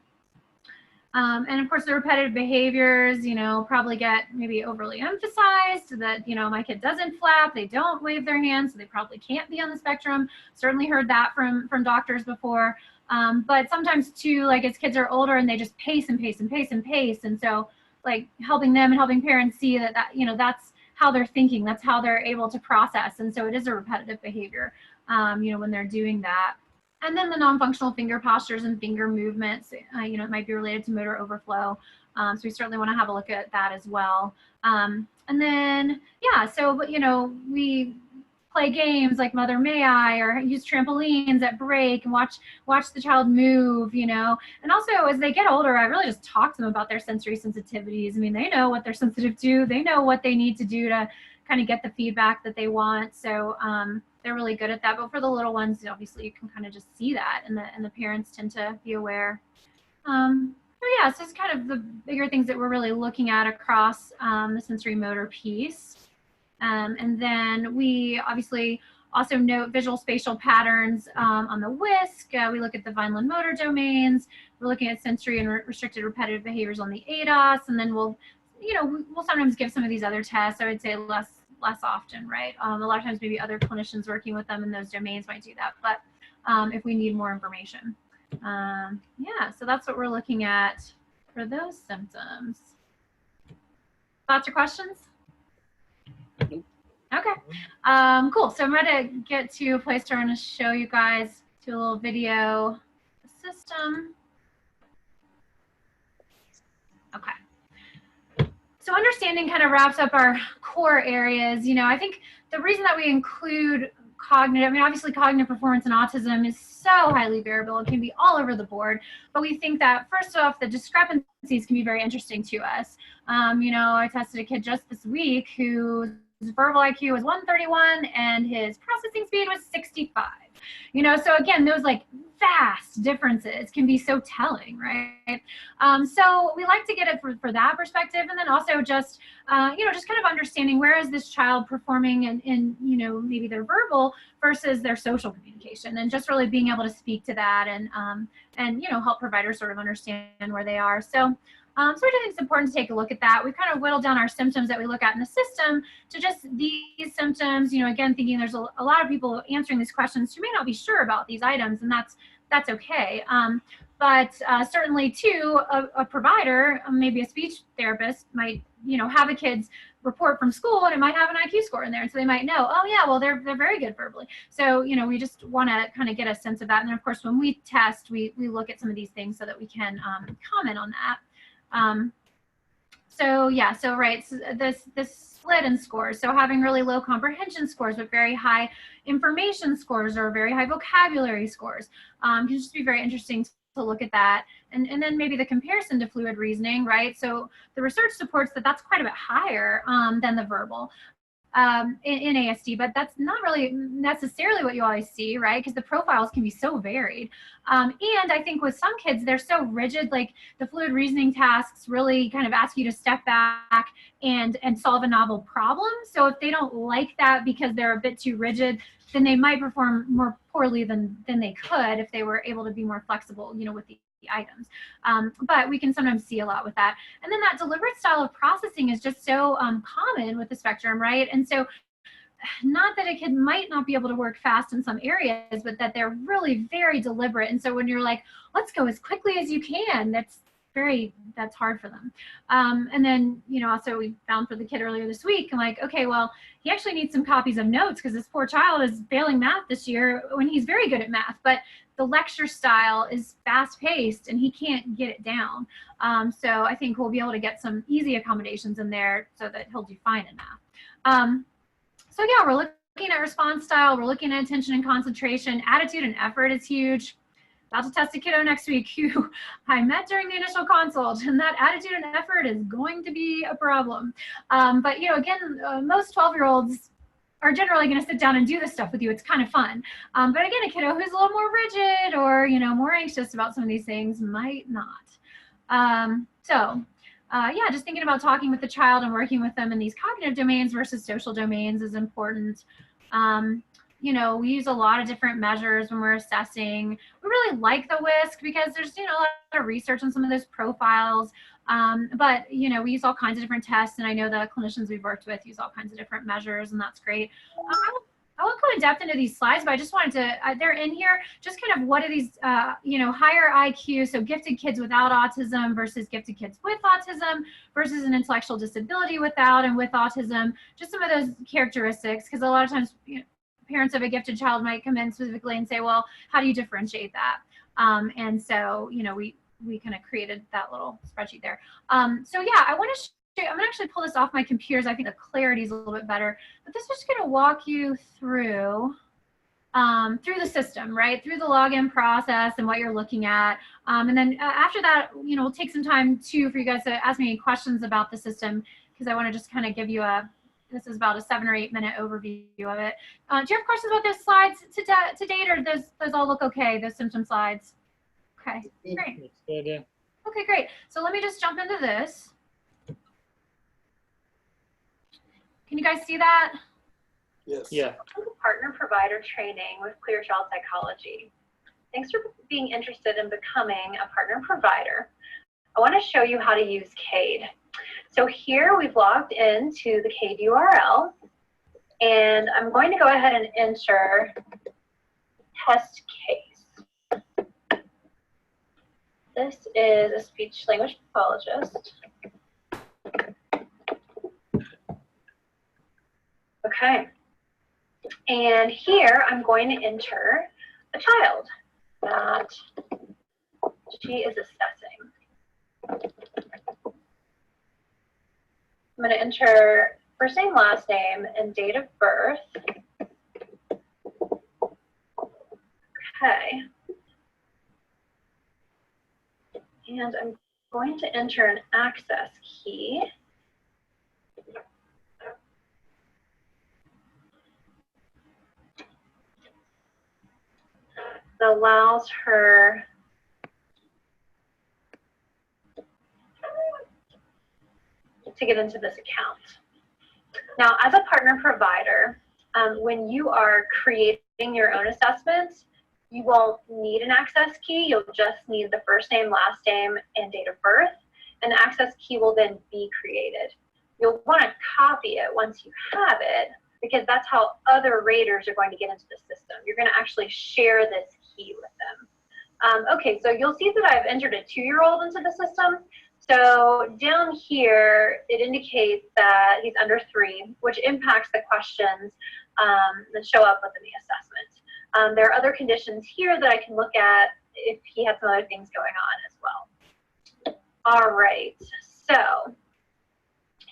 And of course, the repetitive behaviors, you know, probably get maybe overly emphasized that, you know, my kid doesn't flap, they don't wave their hands, so they probably can't be on the spectrum. Certainly heard that from doctors before. But sometimes too, like as kids are older and they just pace and pace and pace and pace. And so like helping them and helping parents see that, you know, that's how they're thinking, that's how they're able to process. And so it is a repetitive behavior, you know, when they're doing that. And then the non-functional finger postures and finger movements, you know, it might be related to motor overflow. So we certainly want to have a look at that as well. And then, yeah, so, you know, we play games like Mother May I, or use trampolines at break and watch the child move, you know. And also as they get older, I really just talk to them about their sensory sensitivities. I mean, they know what they're sensitive to, they know what they need to do to kind of get the feedback that they want. So they're really good at that. But for the little ones, obviously you can kind of just see that, and the parents tend to be aware. So yeah, so it's kind of the bigger things that we're really looking at across the sensory motor piece. And then we obviously also note visual spatial patterns on the WISC. We look at the Vineland motor domains. We're looking at sensory and restricted repetitive behaviors on the ADOS. And then we'll sometimes give some of these other tests. I would say less often, right? A lot of times maybe other clinicians working with them in those domains might do that. But if we need more information. Yeah, so that's what we're looking at for those symptoms. Thoughts or questions? Okay, cool. So I'm going to get to a place where I'm going to show you guys, do a little video system. Okay. So understanding kind of wraps up our core areas. You know, I think the reason that we include cognitive, I mean, obviously cognitive performance in autism is so highly variable. It can be all over the board. But we think that, first off, the discrepancies can be very interesting to us. You know, I tested a kid just this week whose verbal IQ was 131 and his processing speed was 65. You know, so again, those like vast differences can be so telling, right? So we like to get it for that perspective, and then also just, just kind of understanding where is this child performing in maybe their verbal versus their social communication, and just really being able to speak to that and help providers sort of understand where they are. So I do think it's important to take a look at that. We've kind of whittled down our symptoms that we look at in the system to just these symptoms, again, thinking there's a lot of people answering these questions who may not be sure about these items, and that's okay. But certainly too, a provider, maybe a speech therapist might, have a kid's report from school and it might have an IQ score in there. And so they might know, oh yeah, well, they're very good verbally. So, we just want to kind of get a sense of that. And then of course, when we test, we look at some of these things so that we can comment on that. So this split in scores. So having really low comprehension scores, but very high information scores or very high vocabulary scores can just be very interesting to look at that. And then maybe the comparison to fluid reasoning, right? So the research supports that that's quite a bit higher than the verbal. In ASD, but that's not really necessarily what you always see, right? Because the profiles can be so varied. And I think with some kids, they're so rigid, like the fluid reasoning tasks really kind of ask you to step back and solve a novel problem. So if they don't like that because they're a bit too rigid, then they might perform more poorly than they could if they were able to be more flexible, with the items. But we can sometimes see a lot with that. And then that deliberate style of processing is just so common with the spectrum, right? And so not that a kid might not be able to work fast in some areas, but that they're really very deliberate. And so when you're like, let's go as quickly as you can, that's hard for them. And then, also we found for the kid earlier this week, I'm like, okay, well, he actually needs some copies of notes because this poor child is failing math this year when he's very good at math, but the lecture style is fast paced and he can't get it down. So I think we'll be able to get some easy accommodations in there so that he'll do fine in math. So yeah, we're looking at response style, we're looking at attention and concentration, attitude and effort is huge. About to test a kiddo next week who I met during the initial consult, and that attitude and effort is going to be a problem. But again, most 12-year-olds are generally going to sit down and do this stuff with you. It's kind of fun. But again, a kiddo who's a little more rigid or more anxious about some of these things might not. Yeah, just thinking about talking with the child and working with them in these cognitive domains versus social domains is important. We use a lot of different measures when we're assessing. We really like the WISC because there's, a lot of research on some of those profiles. But, we use all kinds of different tests, and I know the clinicians we've worked with use all kinds of different measures, and that's great. I won't go in depth into these slides, but I just wanted to, they're in here, just kind of what are these, higher IQ, so gifted kids without autism versus gifted kids with autism versus an intellectual disability without and with autism, just some of those characteristics, because a lot of times, parents of a gifted child might come in specifically and say, well, how do you differentiate that? And so, we kind of created that little spreadsheet there. So yeah, I'm going to actually pull this off my computers. I think the clarity is a little bit better, but this is just going to walk you through the system, right? Through the login process and what you're looking at. And then after that, we'll take some time too for you guys to ask me any questions about the system, because I want to just kind of give you this is about a 7 or 8 minute overview of it. Do you have questions about those slides to date, or those all look okay, those symptom slides? Okay, great. That's good, yeah. Okay, great. So let me just jump into this. Can you guys see that? Yes. Yeah. Partner provider training with Clear Child Psychology. Thanks for being interested in becoming a partner provider. I want to show you how to use CADE. So here we've logged into the CADE URL, and I'm going to go ahead and enter test case. This is a speech language pathologist. Okay. And here I'm going to enter a child that she is assessing. I'm going to enter first name, last name, and date of birth. Okay. And I'm going to enter an access key. that allows her to get into this account. Now, as a partner provider, when you are creating your own assessments, you won't need an access key. You'll just need the first name, last name, and date of birth, and the access key will then be created. You'll want to copy it once you have it, because that's how other raters are going to get into the system. You're going to actually share this key with them. Okay, so you'll see that I've entered a 2-year-old into the system. So down here, it indicates that he's under 3, which impacts the questions that show up within the assessment. There are other conditions here that I can look at if he has some other things going on as well. All right, so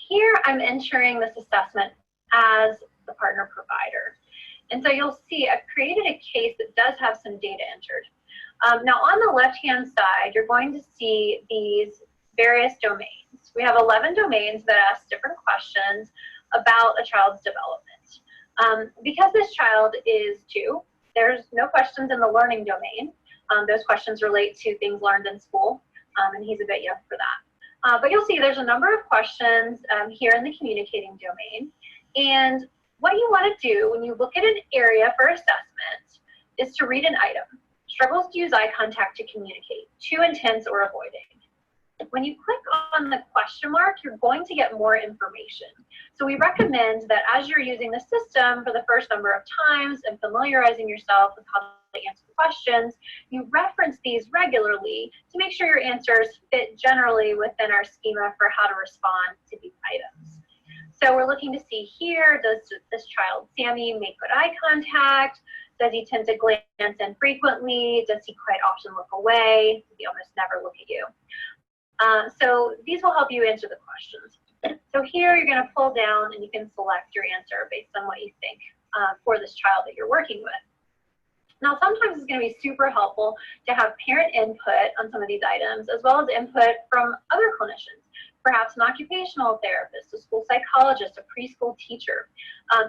here I'm entering this assessment as the partner provider. And so you'll see I've created a case that does have some data entered. Now on the left-hand side, you're going to see these various domains. We have 11 domains that ask different questions about a child's development. Because this child is 2, there's no questions in the learning domain. Those questions relate to things learned in school, and he's a bit young for that. But you'll see there's a number of questions here in the communicating domain. And what you want to do when you look at an area for assessment is to read an item. Struggles to use eye contact to communicate, too intense or avoiding. When you click on the question mark, you're going to get more information. So we recommend that as you're using the system for the first number of times and familiarizing yourself with how to answer the questions, you reference these regularly to make sure your answers fit generally within our schema for how to respond to these items. So we're looking to see here, does this child, Sammy, make good eye contact? Does he tend to glance in frequently? Does he quite often look away? Does he almost never look at you? So these will help you answer the questions. So here you're going to pull down and you can select your answer based on what you think for this child that you're working with. Now sometimes it's going to be super helpful to have parent input on some of these items, as well as input from other clinicians, perhaps an occupational therapist, a school psychologist, a preschool teacher.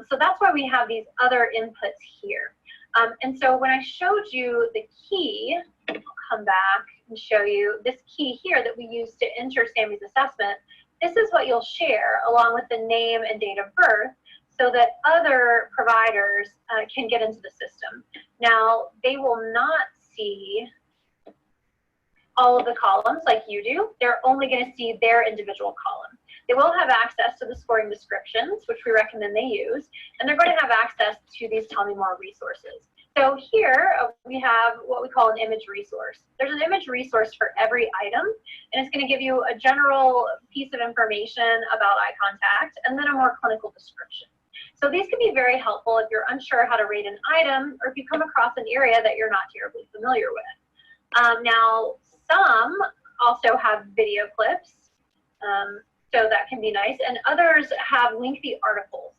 So that's why we have these other inputs here. And so when I showed you the key, I'll come back and show you this key here that we use to enter Sammy's assessment. This is what you'll share along with the name and date of birth so that other providers can get into the system. Now, they will not see all of the columns like you do. They're only going to see their individual column. They will have access to the scoring descriptions, which we recommend they use, and they're going to have access to these Tell Me More resources. So here we have what we call an image resource. There's an image resource for every item, and it's going to give you a general piece of information about eye contact and then a more clinical description. So these can be very helpful if you're unsure how to rate an item or if you come across an area that you're not terribly familiar with. Now, some also have video clips, so that can be nice, and others have lengthy articles.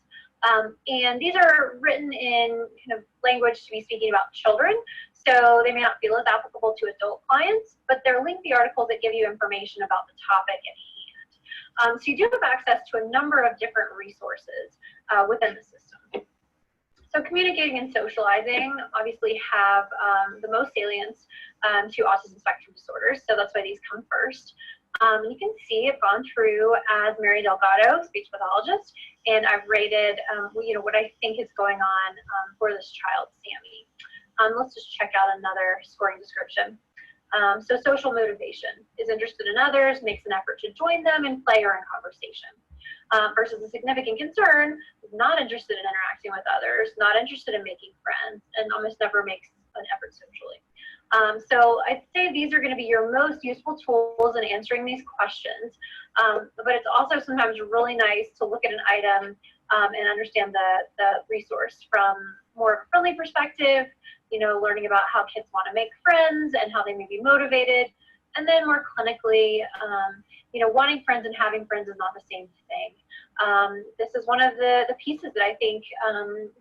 And these are written in kind of language to be speaking about children, so they may not feel as applicable to adult clients, but they're lengthy articles that give you information about the topic at hand. So you do have access to a number of different resources within the system. So communicating and socializing obviously have the most salience to autism spectrum disorders, so that's why these come first. You can see I've gone through as Mary Delgado, speech pathologist, and I've rated what I think is going on for this child, Sammy. Let's just check out another scoring description. So social motivation, is interested in others, makes an effort to join them in play or in conversation. Versus a significant concern, not interested in interacting with others, not interested in making friends, and almost never makes an effort socially. So I'd say these are going to be your most useful tools in answering these questions. But it's also sometimes really nice to look at an item and understand the resource from more of a friendly perspective, learning about how kids want to make friends and how they may be motivated. And then more clinically, wanting friends and having friends is not the same thing. This is one of the pieces that I think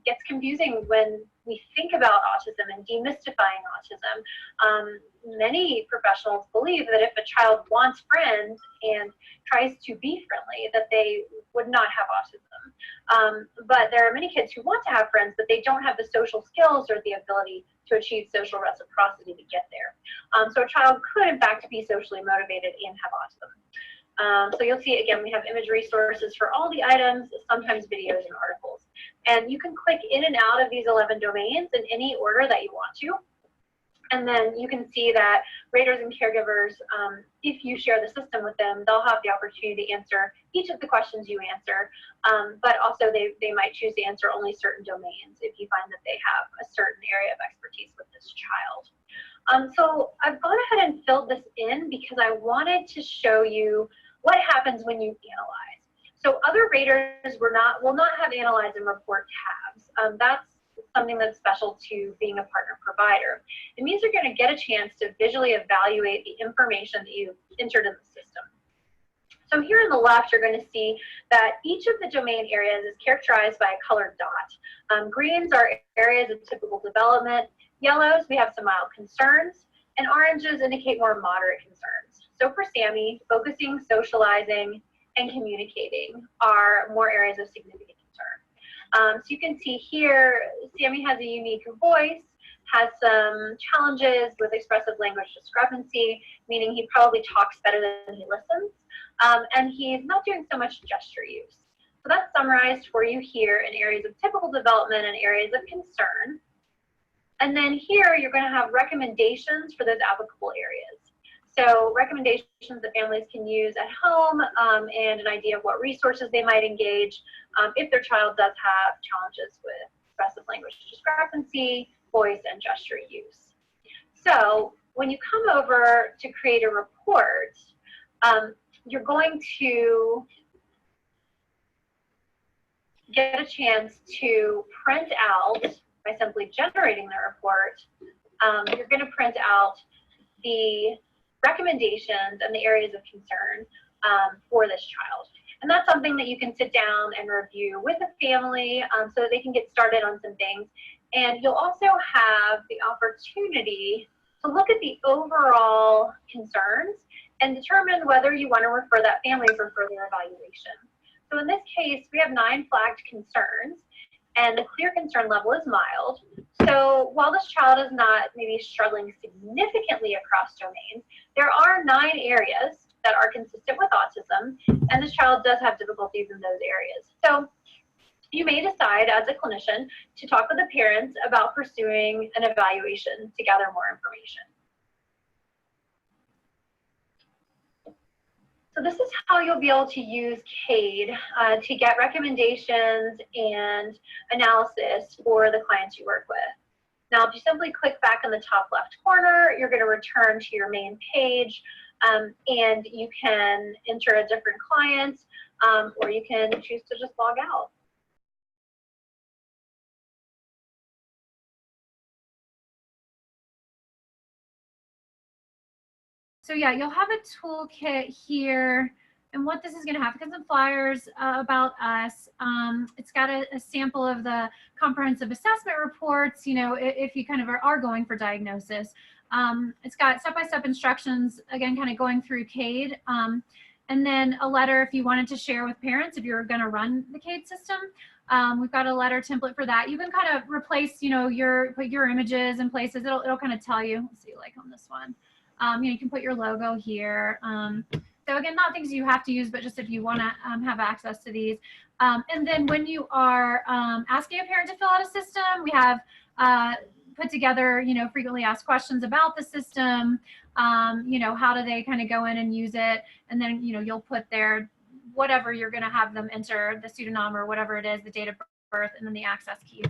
gets confusing when we think about autism and demystifying autism. Many professionals believe that if a child wants friends and tries to be friendly, that they would not have autism. But there are many kids who want to have friends, but they don't have the social skills or the ability to achieve social reciprocity to get there. So a child could, in fact, be socially motivated and have autism. So you'll see, again, we have image resources for all the items, sometimes videos and articles. And you can click in and out of these 11 domains in any order that you want to. And then you can see that raters and caregivers, if you share the system with them, they'll have the opportunity to answer each of the questions you answer. But also they might choose to answer only certain domains if you find that they have a certain area of expertise with this child. So I've gone ahead and filled this in because I wanted to show you what happens when you analyze. So other raters will not have analyze and report tabs. That's something that's special to being a partner provider. It means you're going to get a chance to visually evaluate the information that you entered in the system. So here on the left, you're going to see that each of the domain areas is characterized by a colored dot. Greens are areas of typical development. Yellows, we have some mild concerns. And oranges indicate more moderate concerns. So for Sammy, focusing, socializing, and communicating are more areas of significant concern. So you can see here, Sammy has a unique voice, has some challenges with expressive language discrepancy, meaning he probably talks better than he listens, and he's not doing so much gesture use. So that's summarized for you here in areas of typical development and areas of concern. And then here, you're going to have recommendations for those applicable areas. So recommendations that families can use at home and an idea of what resources they might engage if their child does have challenges with expressive language discrepancy, voice, and gesture use. So when you come over to create a report, you're going to get a chance to print out, by simply generating the report, you're going to print out the recommendations and the areas of concern for this child. And that's something that you can sit down and review with a family so that they can get started on some things. And you'll also have the opportunity to look at the overall concerns and determine whether you want to refer that family for further evaluation. So in this case, we have 9 flagged concerns, and the clear concern level is mild. So while this child is not maybe struggling significantly across domains, there are 9 areas that are consistent with autism, and this child does have difficulties in those areas. So you may decide as a clinician to talk with the parents about pursuing an evaluation to gather more information. So this is how you'll be able to use CADE to get recommendations and analysis for the clients you work with. Now, if you simply click back in the top left corner, you're going to return to your main page, and you can enter a different client, or you can choose to just log out. So yeah, you'll have a toolkit here. And what this is going to have, because of flyers about us, it's got a sample of the comprehensive assessment reports, you know, if you kind of are going for diagnosis. It's got step-by-step instructions, again, kind of going through CADE. And then a letter if you wanted to share with parents if you're going to run the CADE system. We've got a letter template for that. You can kind of replace, you know, put your images in places. It'll kind of tell you. Let's see, like on this one. You know, you can put your logo here. So again, not things you have to use, but just if you want to have access to these. And then when you are asking a parent to fill out a system, we have put together, you know, frequently asked questions about the system. You know, how do they kind of go in and use it? And then, you know, you'll put there whatever you're going to have them enter, the pseudonym or whatever it is, the date of birth, and then the access key.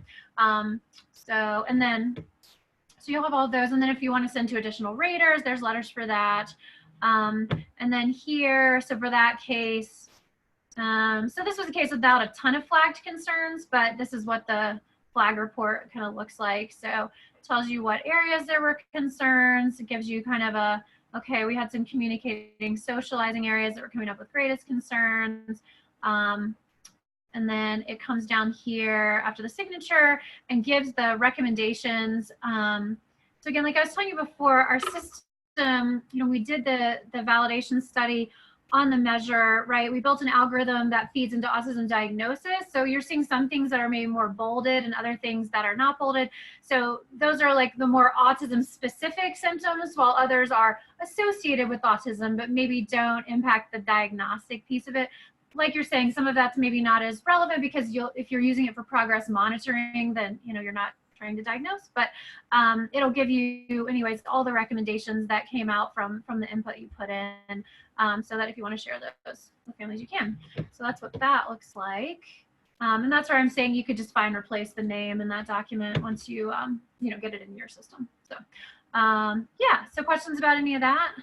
So you'll have all of those. And then if you want to send to additional raters, there's letters for that. And then here, so for that case, so this was a case without a ton of flagged concerns, but this is what the flag report kind of looks like. So it tells you what areas there were concerns. It gives you kind of a, okay, we had some communicating, socializing areas that were coming up with greatest concerns. and then it comes down here after the signature and gives the recommendations. So again, like I was telling you before, our system, we did the validation study on the measure, right? We built an algorithm that feeds into autism diagnosis. So you're seeing some things that are maybe more bolded and other things that are not bolded. So those are like the more autism specific symptoms, while others are associated with autism, but maybe don't impact the diagnostic piece of it. Like you're saying, some of that's maybe not as relevant because if you're using it for progress monitoring, then, you're not trying to diagnose, but it'll give you anyways all the recommendations that came out from the input you put in, so that if you want to share those with families, you can. So that's what that looks like, and that's where I'm saying you could just find replace the name in that document once you get it in your system. So yeah, so questions about any of that?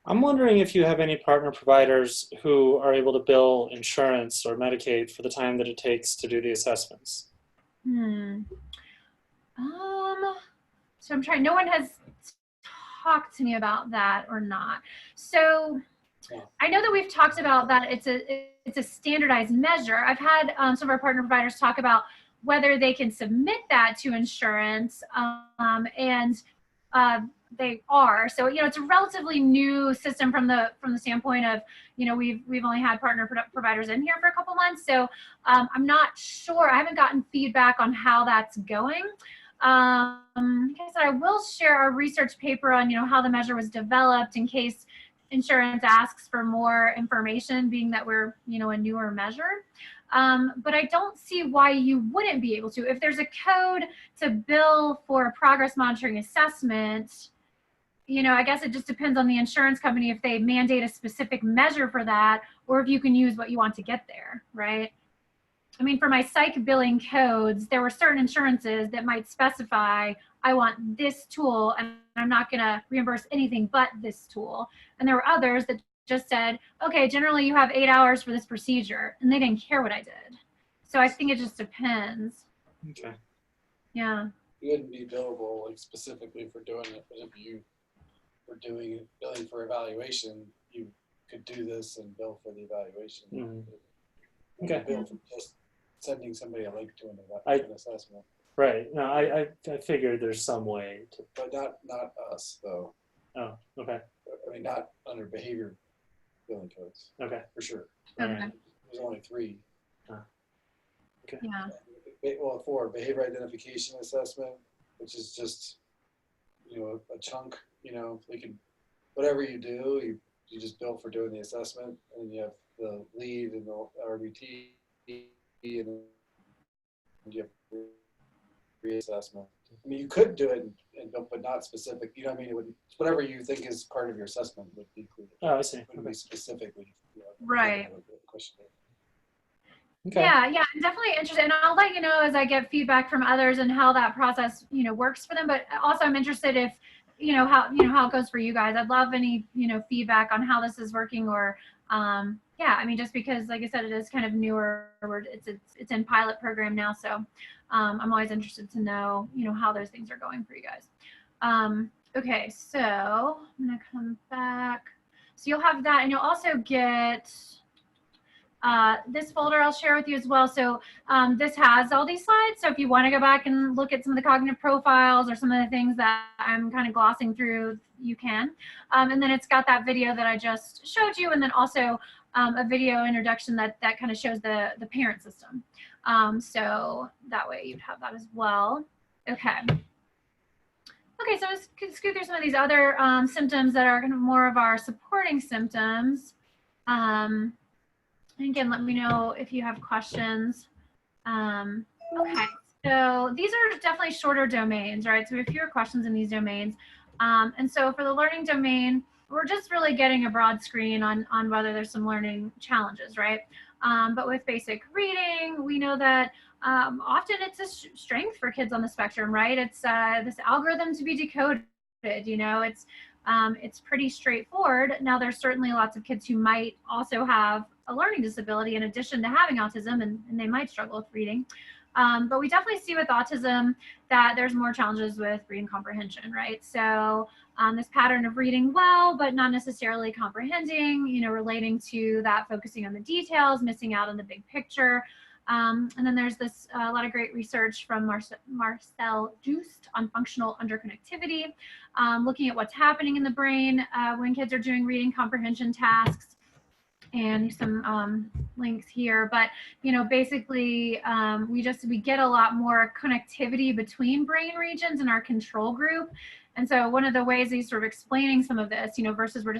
I'm wondering if you have any partner providers who are able to bill insurance or Medicaid for the time that it takes to do the assessments. So I'm trying, no one has talked to me about that or not. So I know that we've talked about that it's a standardized measure. I've had some of our partner providers talk about whether they can submit that to insurance, and they are. So it's a relatively new system from the standpoint of we've only had partner providers in here for a couple months. So I'm not sure. I haven't gotten feedback on how that's going. Like I said, I will share our research paper on how the measure was developed in case insurance asks for more information, being that we're a newer measure. But I don't see why you wouldn't be able to. If there's a code to bill for a progress monitoring assessment, I guess it just depends on the insurance company if they mandate a specific measure for that, or if you can use what you want to get there, right? I mean, for my psych billing codes, there were certain insurances that might specify, I want this tool and I'm not going to reimburse anything but this tool. And there were others that just said, okay, generally you have 8 hours for this procedure, and they didn't care what I did. So I think it just depends. Okay. Yeah. You wouldn't be billable like specifically for doing it, but if you were doing billing for evaluation, you could do this and bill for the evaluation. Mm-hmm. Okay. Bill for just sending somebody a link to an assessment. Right. No, I figured there's some way to. But not us though. Oh, okay. I mean, not under behavior billing codes. Okay. For sure. Okay. Right. There's only 3. Okay. Yeah. Well, 4, behavior identification assessment, which is just, a chunk, they can, whatever you do, you just bill for doing the assessment, and you have the lead and the RBT, and then you have reassessment. I mean, you could do it and bill, but not specific. You know what I mean? It would, whatever you think is part of your assessment would be included. Oh, I see. It wouldn't be specifically. Right. Question. Okay. Yeah, I'm definitely interested, and I'll let you know as I get feedback from others and how that process, works for them. But also, I'm interested if, how it goes for you guys. I'd love any, feedback on how this is working, or, yeah, I mean, just because, like I said, it is kind of newer. It's in pilot program now, so I'm always interested to know, how those things are going for you guys. Okay, so I'm gonna come back. So you'll have that, and you'll also get. This folder I'll share with you as well. So this has all these slides. So if you want to go back and look at some of the cognitive profiles or some of the things that I'm kind of glossing through, you can. And then it's got that video that I just showed you, and then also a video introduction that kind of shows the parent system. So that way you'd have that as well. Okay. Okay, so let's scoot through some of these other symptoms that are kind of more of our supporting symptoms. And again, let me know if you have questions. Okay, so these are definitely shorter domains, right? So we have fewer questions in these domains. And so for the learning domain, we're just really getting a broad screen on whether there's some learning challenges, right? But with basic reading, we know that often it's a strength for kids on the spectrum, right? It's this algorithm to be decoded, it's pretty straightforward. Now, there's certainly lots of kids who might also have a learning disability in addition to having autism, and they might struggle with reading. But we definitely see with autism that there's more challenges with reading comprehension, right? So this pattern of reading well, but not necessarily comprehending, relating to that, focusing on the details, missing out on the big picture. And then there's this a lot of great research from Marcel Joost on functional underconnectivity, looking at what's happening in the brain when kids are doing reading comprehension tasks. And some links here, but basically we get a lot more connectivity between brain regions in our control group. And so one of the ways he's sort of explaining some of this, versus we're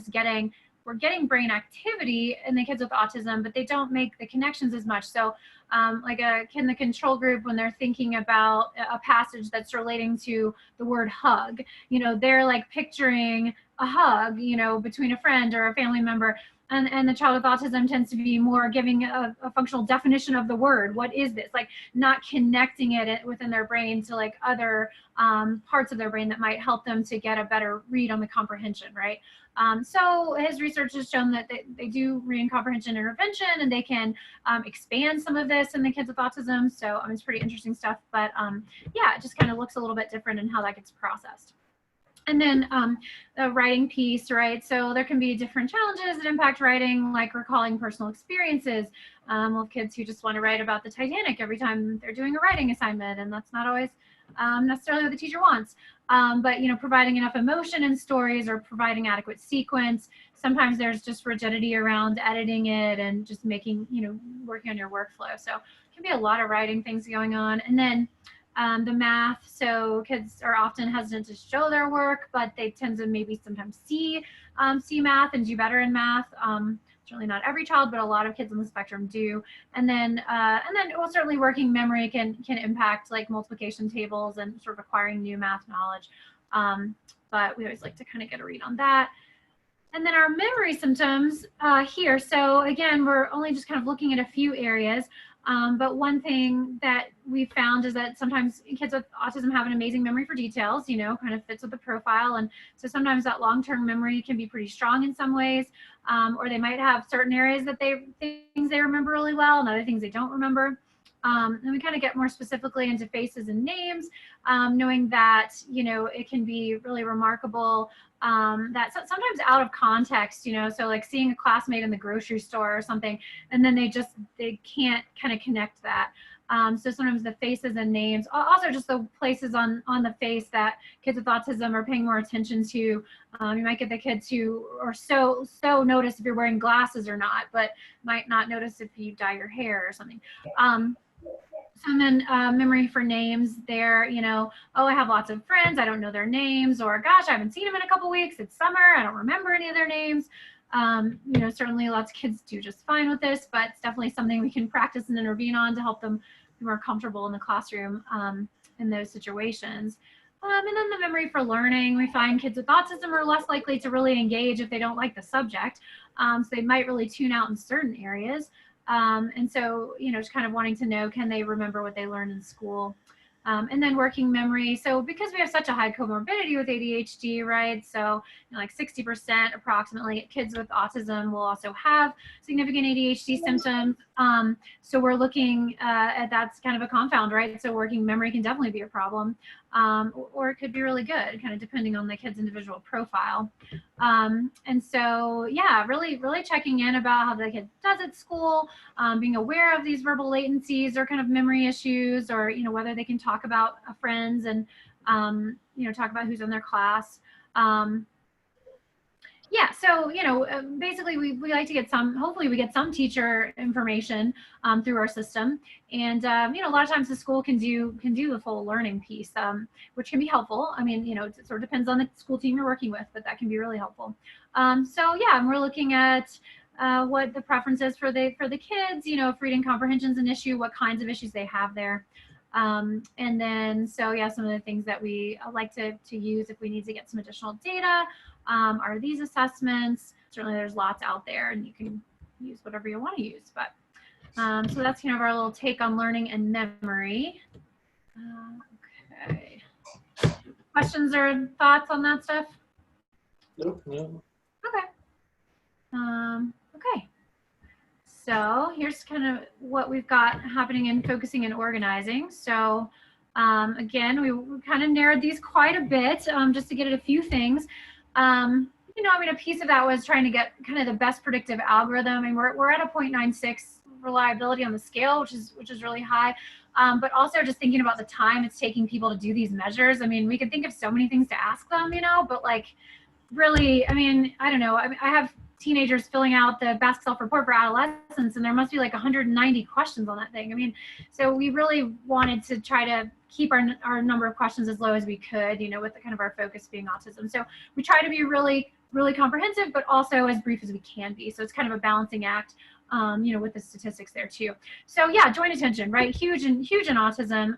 getting brain activity in the kids with autism, but they don't make the connections as much. So like a kid in the control group, when they're thinking about a passage that's relating to the word hug, they're like picturing a hug, between a friend or a family member. And the child with autism tends to be more giving a functional definition of the word. What is this? Like not connecting it within their brain to like other parts of their brain that might help them to get a better read on the comprehension, right? So his research has shown that they do reading comprehension intervention, and they can expand some of this in the kids with autism. So it's pretty interesting stuff. But yeah, it just kind of looks a little bit different in how that gets processed. And then the writing piece, right? So there can be different challenges that impact writing, like recalling personal experiences. We'll have kids who just want to write about the Titanic every time they're doing a writing assignment, and that's not always necessarily what the teacher wants. But providing enough emotion in stories or providing adequate sequence. Sometimes there's just rigidity around editing it and just making, working on your workflow. So it can be a lot of writing things going on. And then the math, so kids are often hesitant to show their work, but they tend to maybe sometimes see math and do better in math. Certainly not every child, but a lot of kids on the spectrum do. And then well, certainly working memory can impact like multiplication tables and sort of acquiring new math knowledge. But we always like to kind of get a read on that. And then our memory symptoms here. So again, we're only just kind of looking at a few areas. But one thing that we found is that sometimes kids with autism have an amazing memory for details, kind of fits with the profile. And so sometimes that long-term memory can be pretty strong in some ways, or they might have certain areas that things they remember really well and other things they don't remember. And we kind of get more specifically into faces and names, knowing that, it can be really remarkable that sometimes out of context, so like seeing a classmate in the grocery store or something, and then they can't kind of connect that. So sometimes the faces and names, also just the places on the face that kids with autism are paying more attention to. You might get the kids who are so notice if you're wearing glasses or not, but might not notice if you dye your hair or something. And then memory for names there, oh, I have lots of friends, I don't know their names, or gosh, I haven't seen them in a couple weeks, it's summer, I don't remember any of their names. Certainly lots of kids do just fine with this, but it's definitely something we can practice and intervene on to help them be more comfortable in the classroom in those situations. And then the memory for learning, we find kids with autism are less likely to really engage if they don't like the subject. So they might really tune out in certain areas. And so, just kind of wanting to know, can they remember what they learned in school? And then working memory. So because we have such a high comorbidity with ADHD, right? So like 60% approximately kids with autism will also have significant ADHD symptoms. So we're looking at that's kind of a confound, right? So working memory can definitely be a problem, or it could be really good, kind of depending on the kid's individual profile. And so, yeah, really checking in about how the kid does at school, being aware of these verbal latencies or kind of memory issues, or, whether they can talk about friends and, talk about who's in their class. Yeah, so, basically we like to get hopefully we get some teacher information through our system. And, a lot of times the school can do the full learning piece, which can be helpful. I mean, it sort of depends on the school team you're working with, but that can be really helpful. So yeah, and we're looking at what the preference is for the kids, if reading comprehension is an issue, what kinds of issues they have there. And then, so yeah, some of the things that we like to use if we need to get some additional data are these assessments. Certainly there's lots out there and you can use whatever you want to use, but so that's kind of our little take on learning and memory. Okay. Questions or thoughts on that stuff? Nope. No. Okay. Okay. So here's kind of what we've got happening in focusing and organizing. So again, we kind of narrowed these quite a bit just to get at a few things. You know, I mean, a piece of that was trying to get kind of the best predictive algorithm. I mean, we're at a 0.96 reliability on the scale, which is really high. But also just thinking about the time it's taking people to do these measures. I mean, we could think of so many things to ask them, you know, but like really, I mean, I don't know. I have teenagers filling out the Basque Self-Report for adolescents, and there must be like 190 questions on that thing. I mean, so we really wanted to try to keep our number of questions as low as we could, you know, with the kind of our focus being autism. So we try to be really, really comprehensive, but also as brief as we can be. So it's kind of a balancing act, you know, with the statistics there too. So yeah, joint attention, right? Huge in autism.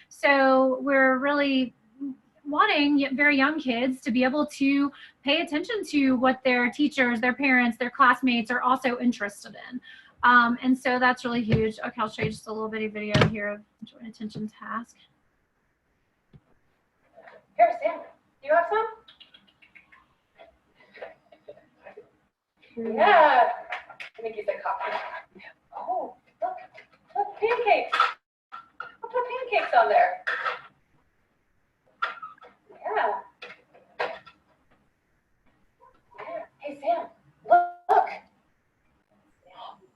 So we're really wanting very young kids to be able to pay attention to what their teachers, their parents, their classmates are also interested in. And so that's really huge. Okay, I'll show you just a little bitty video here of joint attention task. Here, Sam, do you have some? Yeah. I think you said coffee. Oh, look, pancakes. I'll put pancakes on there. Yeah. Yeah. Hey, Sam, look.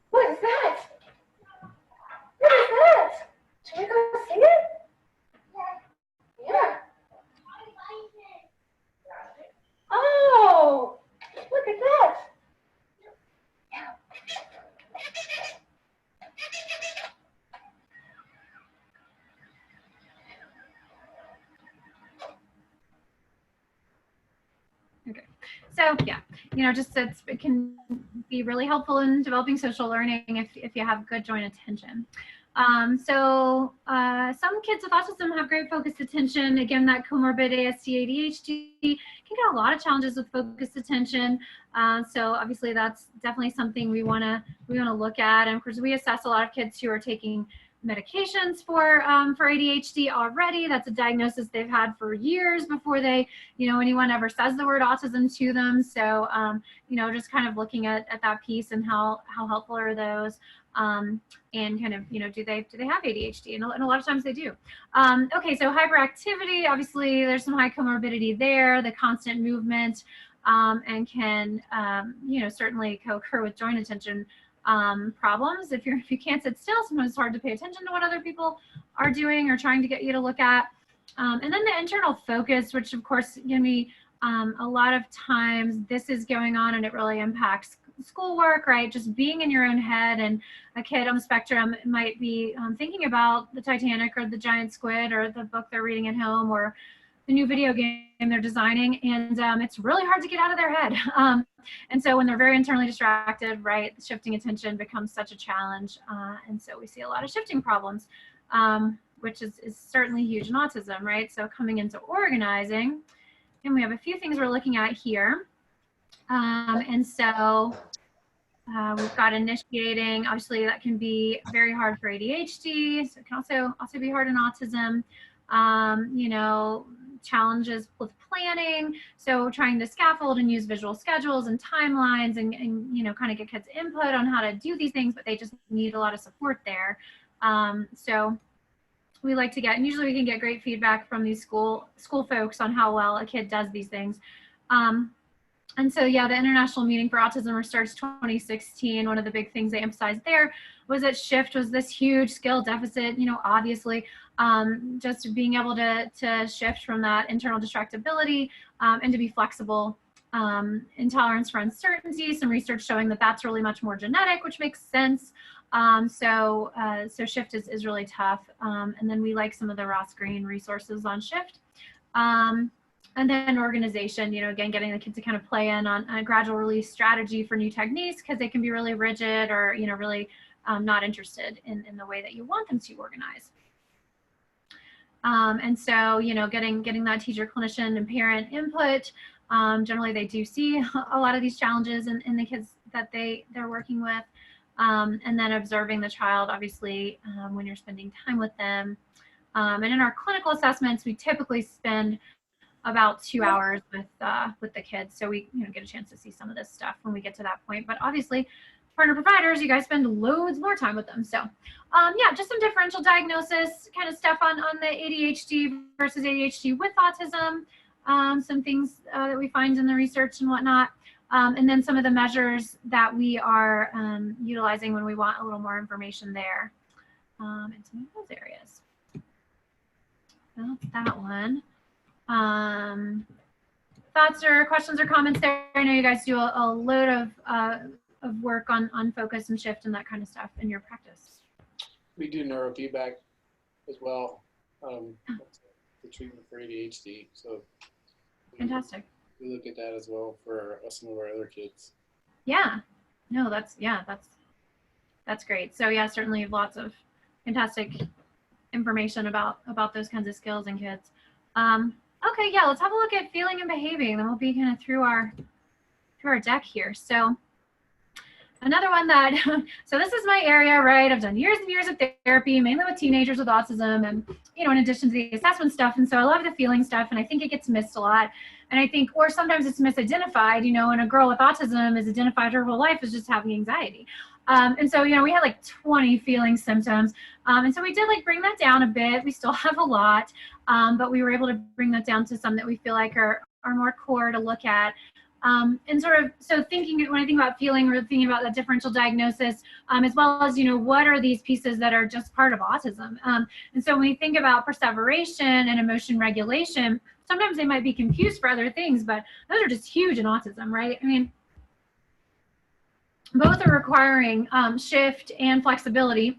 What is that? What is that? Should we go see it? Yeah. Oh, look at that. Yeah. So yeah, you know, just it can be really helpful in developing social learning if you have good joint attention. Some kids with autism have great focused attention. Again, that comorbid ASD ADHD can get a lot of challenges with focused attention. So obviously that's definitely something we want to look at. And of course, we assess a lot of kids who are taking medications for ADHD already. That's a diagnosis they've had for years before they, you know, anyone ever says the word autism to them. So, you know, just kind of looking at that piece and how helpful are those, and kind of, you know, do they have ADHD? And a lot of times they do. Okay, so hyperactivity, obviously there's some high comorbidity there, the constant movement, and can, you know, certainly co-occur with joint attention problems. If you can't sit still, sometimes it's hard to pay attention to what other people are doing or trying to get you to look at. And then the internal focus, which of course can be a lot of times this is going on and it really impacts schoolwork, right? Just being in your own head, and a kid on the spectrum might be thinking about the Titanic or the giant squid or the book they're reading at home or the new video game they're designing, and it's really hard to get out of their head. And so when they're very internally distracted, right, shifting attention becomes such a challenge. And so we see a lot of shifting problems, which is certainly huge in autism, right? So coming into organizing, and we have a few things we're looking at here. And so we've got initiating, obviously that can be very hard for ADHD. So it can also be hard in autism. You know, challenges with planning, so trying to scaffold and use visual schedules and timelines and you know, kind of get kids input on how to do these things, but they just need a lot of support there. So we like to get, and usually we can get great feedback from these school folks on how well a kid does these things. And so, yeah, the International Meeting for Autism Research 2016, one of the big things they emphasized there was that SHIFT was this huge skill deficit, you know, obviously, just being able to shift from that internal distractibility and to be flexible, intolerance for uncertainty, some research showing that that's really much more genetic, which makes sense. So SHIFT is really tough. And then we like some of the Ross Green resources on SHIFT. And then organization, you know, again, getting the kids to kind of play in on a gradual release strategy for new techniques, because they can be really rigid or, you know, really not interested in the way that you want them to organize. And so, you know, getting that teacher, clinician, and parent input, generally they do see a lot of these challenges in the kids that they're working with. And then observing the child, obviously, when you're spending time with them. And in our clinical assessments, we typically spend about 2 hours with the kids, so we, you know, get a chance to see some of this stuff when we get to that point. But obviously, partner providers, you guys spend loads more time with them. So yeah, just some differential diagnosis kind of stuff on the ADHD versus ADHD with autism, some things that we find in the research and whatnot. And then some of the measures that we are utilizing when we want a little more information there in some of those areas. That's that one. Thoughts or questions or comments there? I know you guys do a load of work on focus and shift and that kind of stuff in your practice. We do neurofeedback as well. The treatment for ADHD. So Fantastic. we look at that as well for some of our other kids. Yeah. No, that's great. So yeah, certainly lots of fantastic information about those kinds of skills in kids. Okay, yeah, let's have a look at feeling and behaving. Then we'll be kind of through our deck here. So another one that, so this is my area, right? I've done years and years of therapy, mainly with teenagers with autism and, you know, in addition to the assessment stuff. And so I love the feeling stuff, and I think it gets missed a lot. And I think, or sometimes it's misidentified, you know, and a girl with autism is identified her whole life as just having anxiety. And so, you know, we had like 20 feeling symptoms. And so we did like bring that down a bit. We still have a lot, but we were able to bring that down to some that we feel like are more core to look at. And sort of, so thinking, when I think about feeling, we're thinking about the differential diagnosis, as well as, you know, what are these pieces that are just part of autism? And so when we think about perseveration and emotion regulation, sometimes they might be confused for other things, but those are just huge in autism, right? I mean, both are requiring shift and flexibility.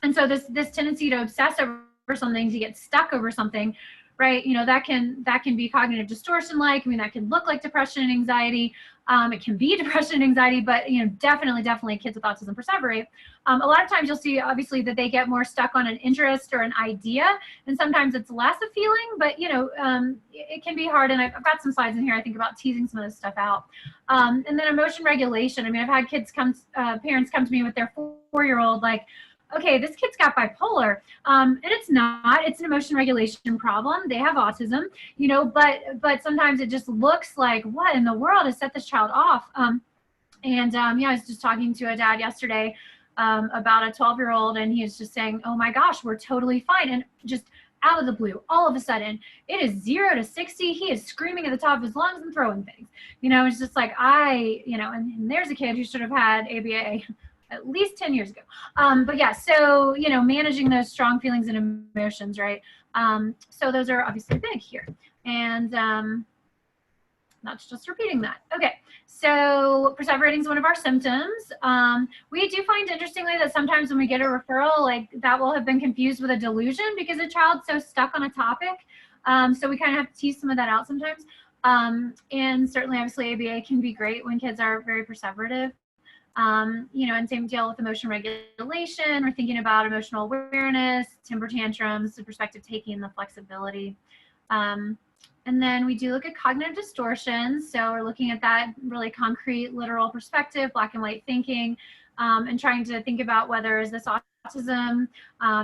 And so this tendency to obsess over something, to get stuck over something, right? You know, that can be cognitive distortion like. I mean, that can look like depression and anxiety. It can be depression and anxiety, but, you know, definitely kids with autism perseverate. A lot of times you'll see, obviously, that they get more stuck on an interest or an idea, and sometimes it's less a feeling, but, you know, it can be hard. And I've got some slides in here, I think, about teasing some of this stuff out. And then emotion regulation. I mean, I've had parents come to me with their 4-year-old, like, okay, this kid's got bipolar, and it's not. It's an emotion regulation problem. They have autism, you know, but sometimes it just looks like, what in the world has set this child off? Yeah, I was just talking to a dad yesterday about a 12-year-old, and he was just saying, oh my gosh, we're totally fine. And just out of the blue, all of a sudden, it is 0 to 60. He is screaming at the top of his lungs and throwing things. You know, it's just like, you know, and there's a kid who should have had ABA at least 10 years ago. But yeah, so, you know, managing those strong feelings and emotions, right? So those are obviously big here. And that's just repeating that. Okay, so perseverating is one of our symptoms. We do find, interestingly, that sometimes when we get a referral, like that will have been confused with a delusion because the child's so stuck on a topic. So we kind of have to tease some of that out sometimes. And certainly, obviously, ABA can be great when kids are very perseverative. You know, and same deal with emotion regulation. We're thinking about emotional awareness, temper tantrums, the perspective taking, the flexibility. And then we do look at cognitive distortions. So we're looking at that really concrete, literal perspective, black and white thinking, and trying to think about whether is this autism,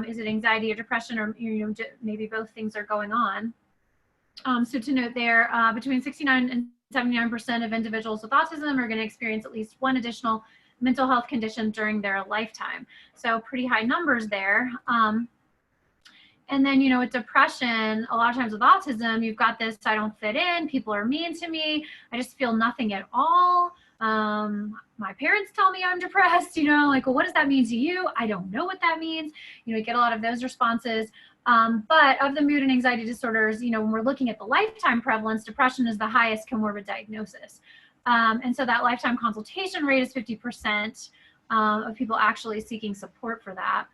is it anxiety or depression, or, you know, maybe both things are going on. So to note there, between 69 and 79% of individuals with autism are going to experience at least one additional mental health condition during their lifetime. So pretty high numbers there. And then, you know, with depression, a lot of times with autism, you've got this, I don't fit in, people are mean to me, I just feel nothing at all. My parents tell me I'm depressed, you know, like, well, what does that mean to you? I don't know what that means. You know, you get a lot of those responses. But of the mood and anxiety disorders, you know, when we're looking at the lifetime prevalence, depression is the highest comorbid diagnosis. And so that lifetime consultation rate is 50% of people actually seeking support for that.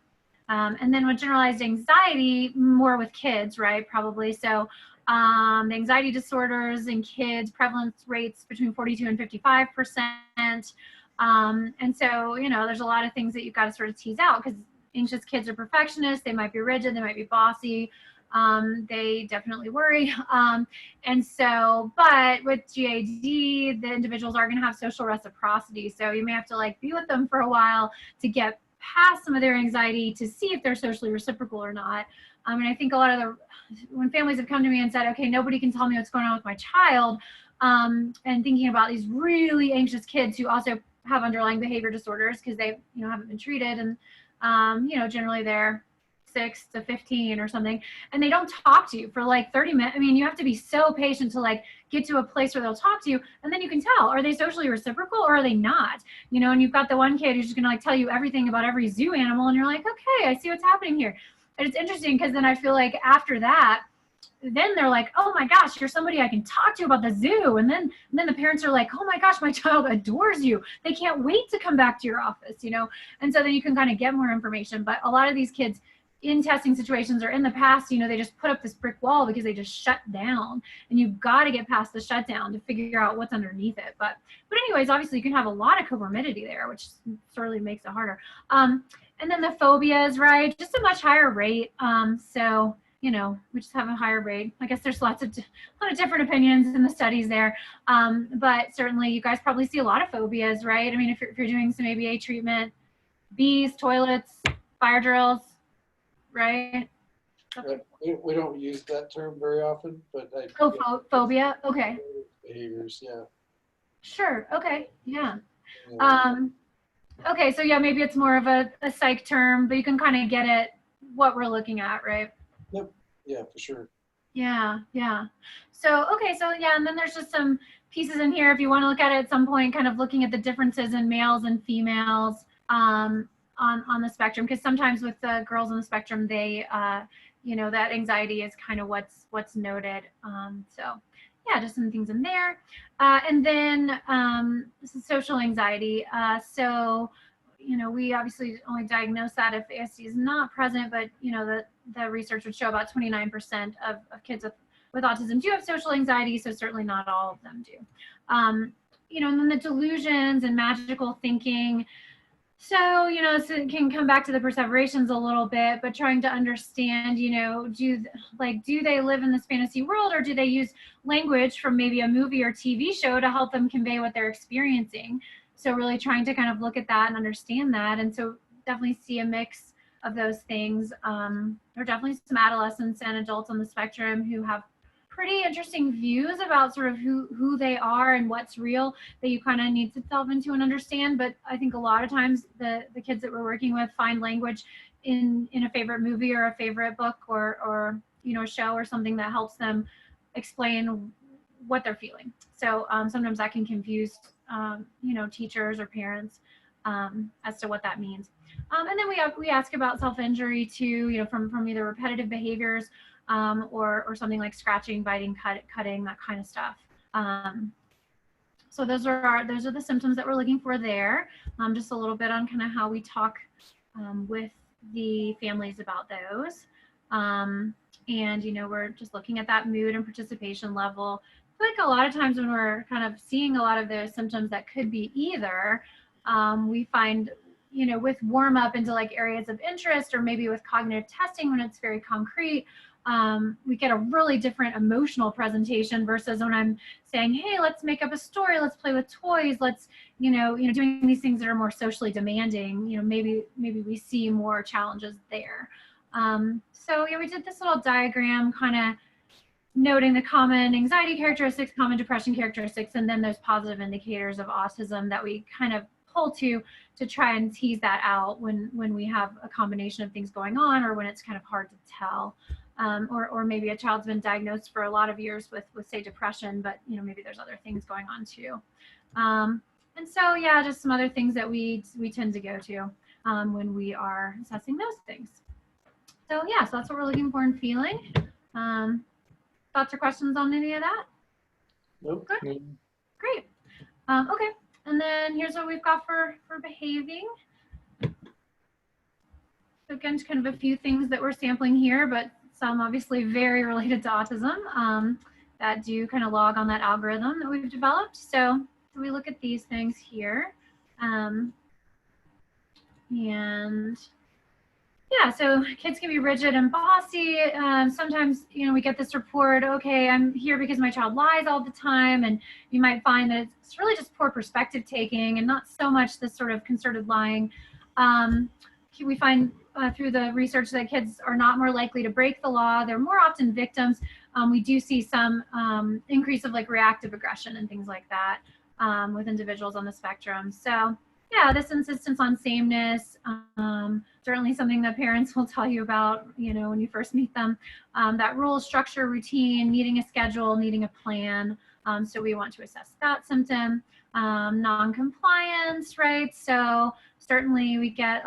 And then with generalized anxiety, more with kids, right, probably. So the anxiety disorders in kids, prevalence rates between 42 and 55%. And so, you know, there's a lot of things that you've got to sort of tease out, because anxious kids are perfectionists, they might be rigid, they might be bossy, they definitely worry. And so, but with GAD, the individuals are going to have social reciprocity. So you may have to like be with them for a while to get past some of their anxiety to see if they're socially reciprocal or not. And I think a lot of when families have come to me and said, okay, nobody can tell me what's going on with my child, and thinking about these really anxious kids who also have underlying behavior disorders because they, you know, haven't been treated, and you know, generally they're 6 to 15 or something, and they don't talk to you for like 30 minutes. I mean, you have to be so patient to like get to a place where they'll talk to you, and then you can tell, are they socially reciprocal or are they not? You know, and you've got the one kid who's just gonna like tell you everything about every zoo animal, and you're like, okay, I see what's happening here. And it's interesting because then I feel like after that, then they're like, oh my gosh, you're somebody I can talk to about the zoo. And then the parents are like, oh my gosh, my child adores you. They can't wait to come back to your office, you know? And so then you can kind of get more information. But a lot of these kids in testing situations or in the past, you know, they just put up this brick wall because they just shut down, and you've got to get past the shutdown to figure out what's underneath it. But anyways, obviously you can have a lot of comorbidity there, which certainly makes it harder. And then the phobias, right? Just a much higher rate. So, you know, we just have a higher rate. I guess there's a lot of different opinions in the studies there. But certainly you guys probably see a lot of phobias, right? I mean, if you're doing some ABA treatment, bees, toilets, fire drills, right? Right. We don't use that term very often, but Phobia, okay. Behaviors, yeah. Sure, okay, yeah. Yeah. Okay, so yeah, maybe it's more of a psych term, but you can kind of get it, what we're looking at, right? Yep. Yeah, for sure. Yeah, yeah. So, okay, so yeah, and then there's just some pieces in here if you want to look at it at some point, kind of looking at the differences in males and females on the spectrum, because sometimes with the girls on the spectrum, they, you know, that anxiety is kind of what's noted. So yeah, just some things in there. And then this is social anxiety. So, you know, we obviously only diagnose that if ASD is not present, but, you know, the research would show about 29% of kids with autism do have social anxiety, so certainly not all of them do. You know, and then the delusions and magical thinking. So, you know, so it can come back to the perseverations a little bit, but trying to understand, you know, do they live in this fantasy world, or do they use language from maybe a movie or TV show to help them convey what they're experiencing? So really trying to kind of look at that and understand that. And so definitely see a mix of those things. There are definitely some adolescents and adults on the spectrum who have pretty interesting views about sort of who they are and what's real that you kind of need to delve into and understand. But I think a lot of times the kids that we're working with find language in a favorite movie or a favorite book or you know, a show or something that helps them explain what they're feeling. So sometimes that can confuse you know, teachers or parents as to what that means. And then we ask about self-injury too, you know, from either repetitive behaviors or something like scratching, biting, cutting, that kind of stuff. So those are the symptoms that we're looking for there. Just a little bit on kind of how we talk with the families about those. And, you know, we're just looking at that mood and participation level. I feel like a lot of times when we're kind of seeing a lot of those symptoms that could be either, we find, you know, with warm up into like areas of interest, or maybe with cognitive testing when it's very concrete, we get a really different emotional presentation versus when I'm saying, hey, let's make up a story, let's play with toys, let's, you know, doing these things that are more socially demanding, you know, maybe we see more challenges there. So yeah, we did this little diagram kind of noting the common anxiety characteristics, common depression characteristics, and then those positive indicators of autism that we kind of pull to try and tease that out when we have a combination of things going on, or when it's kind of hard to tell. Or maybe a child's been diagnosed for a lot of years with say depression, but you know, maybe there's other things going on too. And so yeah, just some other things that we tend to go to when we are assessing those things. So yeah, so that's what we're looking for in feeling. Thoughts or questions on any of that? Nope. Good. Great. Okay, and then here's what we've got for behaving. So again, just kind of a few things that we're sampling here, but some obviously very related to autism that do kind of log on that algorithm that we've developed. So we look at these things here. And yeah, so kids can be rigid and bossy. Sometimes, you know, we get this report, okay, I'm here because my child lies all the time. And you might find that it's really just poor perspective taking and not so much this sort of concerted lying. We find through the research that kids are not more likely to break the law. They're more often victims. We do see some increase of like reactive aggression and things like that. with individuals on the spectrum. So yeah, this insistence on sameness, certainly something that parents will tell you about, when you first meet them, that rule, structure, routine, needing a schedule, needing a plan. So we want to assess that symptom. Non-compliance, right? So certainly we get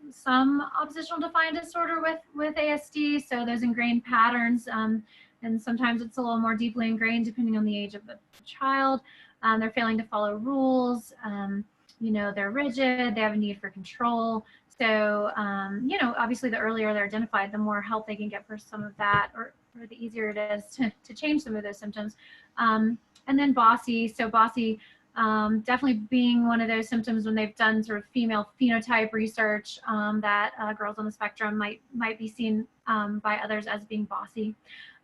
some oppositional defiant disorder with ASD. So those ingrained patterns, and sometimes it's a little more deeply ingrained depending on the age of the child. They're failing to follow rules. They're rigid, they have a need for control. So, obviously the earlier they're identified, the more help they can get for some of that, or the easier it is to change some of those symptoms. And then bossy. So bossy, definitely being one of those symptoms when they've done sort of female phenotype research, that girls on the spectrum might be seen by others as being bossy.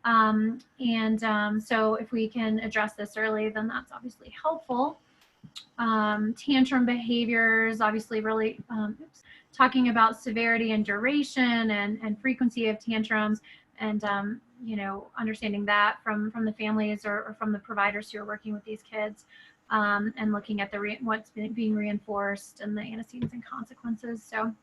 So if we can address this early, then that's obviously helpful. Tantrum behaviors, obviously really talking about severity and duration and frequency of tantrums, and understanding that from the families or from the providers who are working with these kids, and looking at what's being reinforced and the antecedents and consequences. So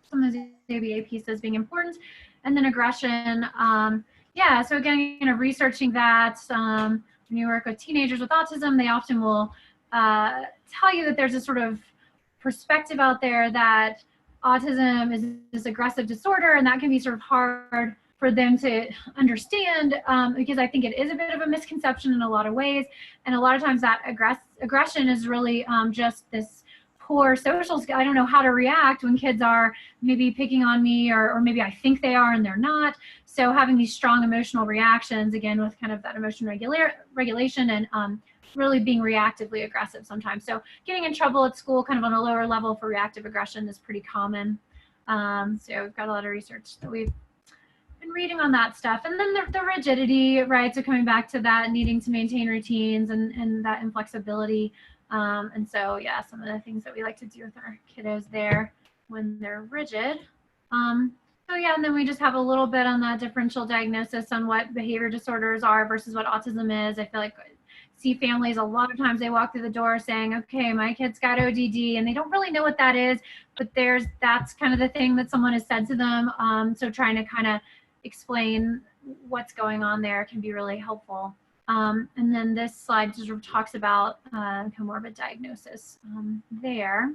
some of those ABA pieces being important. And then aggression, so again, researching that, when you work with teenagers with autism, they often will tell you that there's a sort of perspective out there that autism is this aggressive disorder, and that can be sort of hard for them to understand, because I think it is a bit of a misconception in a lot of ways. And a lot of times that aggression is really just this poor social skill. I don't know how to react when kids are maybe picking on me, or maybe I think they are and they're not. So having these strong emotional reactions, again, with kind of that emotion regulation and really being reactively aggressive sometimes. So getting in trouble at school kind of on a lower level for reactive aggression is pretty common. So we've got a lot of research that we've been reading on that stuff. And then the rigidity, right? So coming back to that, needing to maintain routines and that inflexibility. And so, yeah, some of the things that we like to do with our kiddos there when they're rigid. So yeah, and then we just have a little bit on that differential diagnosis on what behavior disorders are versus what autism is. I feel like see families a lot of times, they walk through the door saying, okay, my kid's got ODD, and they don't really know what that is, but that's kind of the thing that someone has said to them. So trying to kind of explain what's going on there can be really helpful. And then this slide sort of talks about comorbid diagnosis there.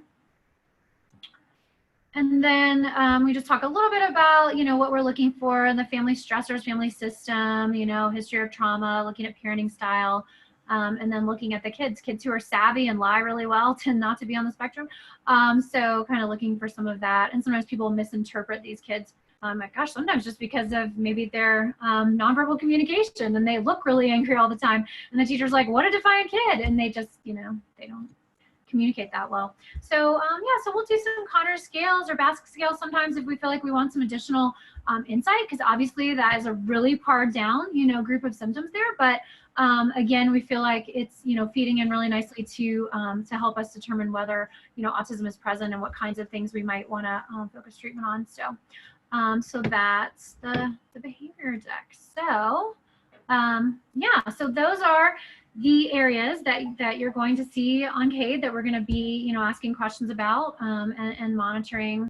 And then we just talk a little bit about, what we're looking for in the family stressors, family system, history of trauma, looking at parenting style, and then looking at the kids who are savvy and lie really well tend not to be on the spectrum. So kind of looking for some of that. And sometimes people misinterpret these kids. My gosh, sometimes just because of maybe their nonverbal communication, and they look really angry all the time. And the teacher's like, what a defiant kid. And they just, they don't communicate that well. So so we'll do some Conners scales or Basque scales sometimes if we feel like we want some additional insight, because obviously that is a really pared down, group of symptoms there. But again, we feel like it's, feeding in really nicely to help us determine whether, autism is present and what kinds of things we might want to focus treatment on. So that's the behavior deck. So so those are the areas that you're going to see on CADE that we're going to be, asking questions about and monitoring